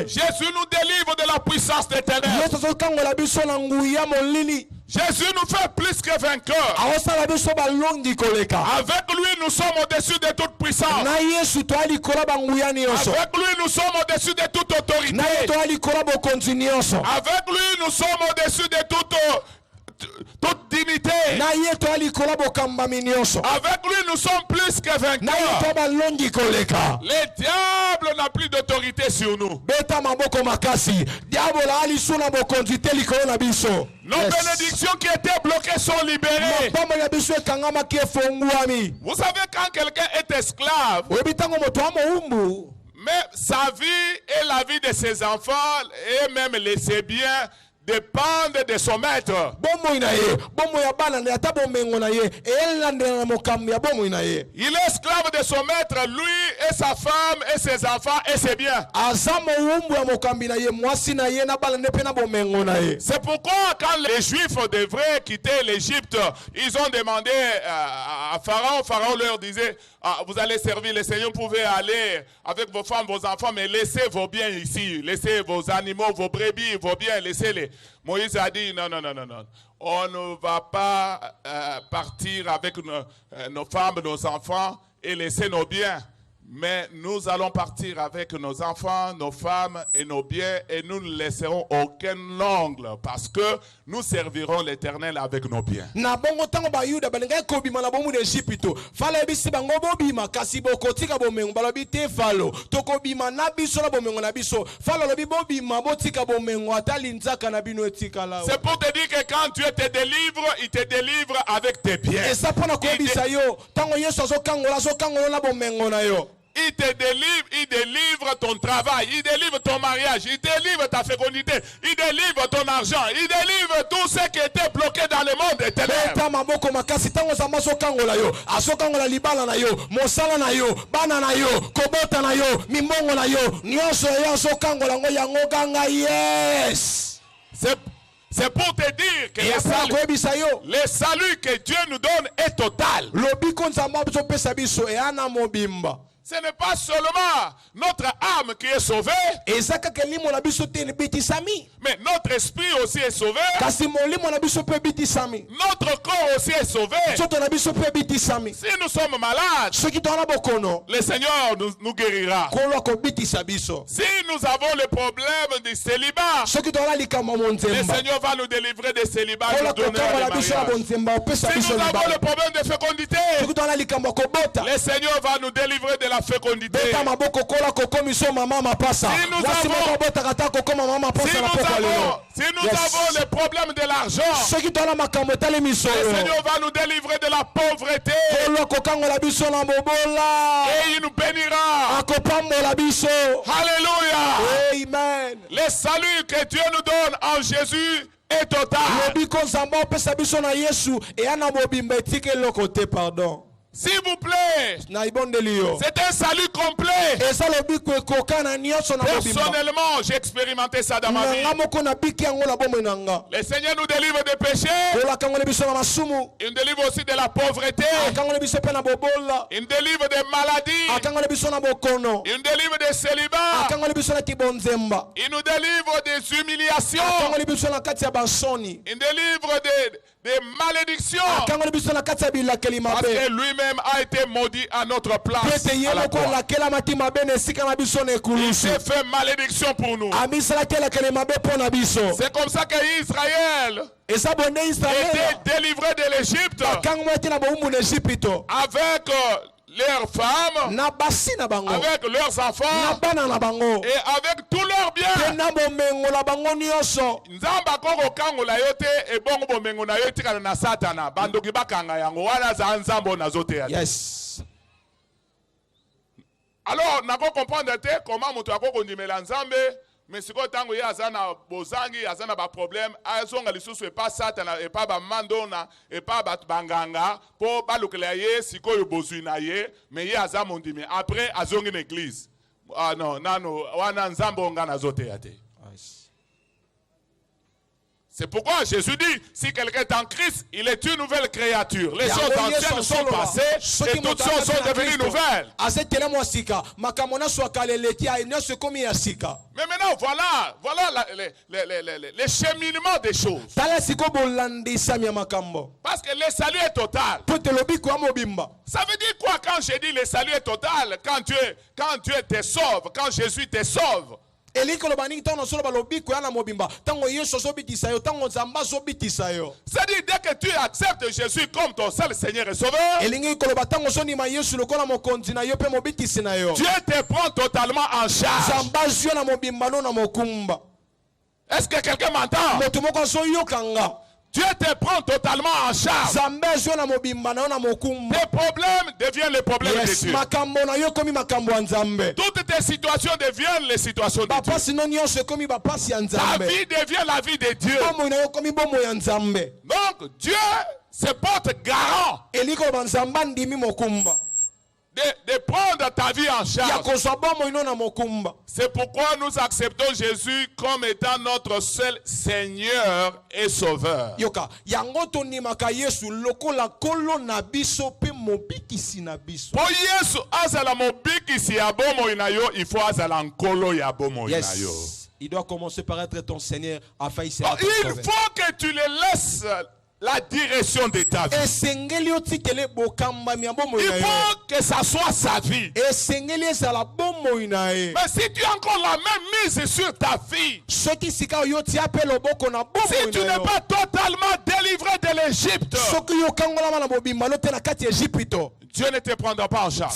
Jésus nous délivre de la puissance des ténèbres. Jésus nous fait plus que vainqueurs. Avec lui, nous sommes au-dessus de toute puissance. Avec lui, nous sommes au-dessus de toute autorité. Avec lui, nous sommes au-dessus de toute dignité. Avec lui, nous sommes plus que vainqueurs. Le diable n'a plus d'autorité sur nous. Nos bénédictions qui étaient bloquées sont libérées. Vous savez, quand quelqu'un est esclave, mais sa vie et la vie de ses enfants et même ses biens dépendent de son maître. Il est esclave de son maître, lui et sa femme et ses enfants et ses biens. C'est pourquoi quand les Juifs devraient quitter l'Égypte, ils ont demandé à Pharaon. Pharaon leur disait, vous allez servir le Seigneur, vous pouvez aller avec vos femmes, vos enfants, mais laissez vos biens ici, laissez vos animaux, vos brebis, vos biens, laissez-les. Moïse a dit, non, on ne va pas partir avec nos femmes, nos enfants et laisser nos biens. Mais nous allons partir avec nos enfants, nos femmes et nos biens et nous ne laisserons aucun ongle parce que nous servirons l'Éternel avec nos biens. C'est pour te dire que quand Dieu te délivre, il te délivre avec tes biens. Il te délivre, il délivre ton travail, il délivre ton mariage, il délivre ta fécondité, il délivre ton argent, il délivre tout ce qui était bloqué dans le monde des ténèbres. C'est pour te dire que le salut que Dieu nous donne est total. Ce n'est pas seulement notre âme qui est sauvée, mais notre esprit aussi est sauvé. Notre corps aussi est sauvé. Si nous sommes malades, le Seigneur nous guérira. Si nous avons le problème du célibat, le Seigneur va nous délivrer des célibats. Si nous avons le problème de fécondité, le Seigneur va nous délivrer de la fécondité. Si nous avons les problèmes de l'argent, le Seigneur va nous délivrer de la pauvreté. Et il nous bénira. Alléluia. Amen. Le salut que Dieu nous donne en Jésus est total. S'il vous plaît, c'est un salut complet. Personnellement, j'ai expérimenté ça dans ma vie. Le Seigneur nous délivre des péchés. Il nous délivre aussi de la pauvreté. Il nous délivre des maladies. Il nous délivre des célibats. Il nous délivre des humiliations. Il nous délivre des malédictions. Parce que lui-même a été maudit à notre place. À la croix. Il s'est fait malédiction pour nous. C'est comme ça qu'Israël était délivré de l'Égypte avec leurs femmes, avec leurs enfants et avec tous leurs biens. Yes. Alors, nous avons compris comment nous avons dit mais si vous avez un problème, et pas Satan, et pas Mandona, et pas Banganga, pour pas le clayer, si vous avez besoin, mais il y a un après, à une église. Ah non, c'est pourquoi Jésus dit, si quelqu'un est en Christ, il est une nouvelle créature. Les choses anciennes sont passées et toutes choses sont devenues nouvelles. Mais maintenant, voilà les cheminements des choses. Parce que le salut est total. Ça veut dire quoi quand je dis le salut est total? Quand Dieu te sauve, quand Jésus te sauve. C'est-à-dire, dès que tu acceptes Jésus comme ton seul Seigneur et Sauveur, Dieu te prend totalement en charge. Est-ce que quelqu'un m'entend? Dieu te prend totalement en charge. Tes problèmes deviennent les problèmes de Dieu. Toutes tes situations deviennent les situations de Dieu. Ta vie devient la vie de Dieu. Donc Dieu se porte garant de prendre ta vie en charge. C'est pourquoi nous acceptons Jésus comme étant notre seul Seigneur et Sauveur. Po Yesu azala mobikisi ya bomoi na yo, il faut azala nkolo ya bomoi na yo. Il doit commencer par être ton Seigneur afin il faut que tu le laisses la direction de ta vie. Il faut que ça soit sa vie. Mais si tu as encore la même mise sur ta vie, si tu n'es pas totalement délivré de l'Égypte, Dieu ne te prendra pas en charge.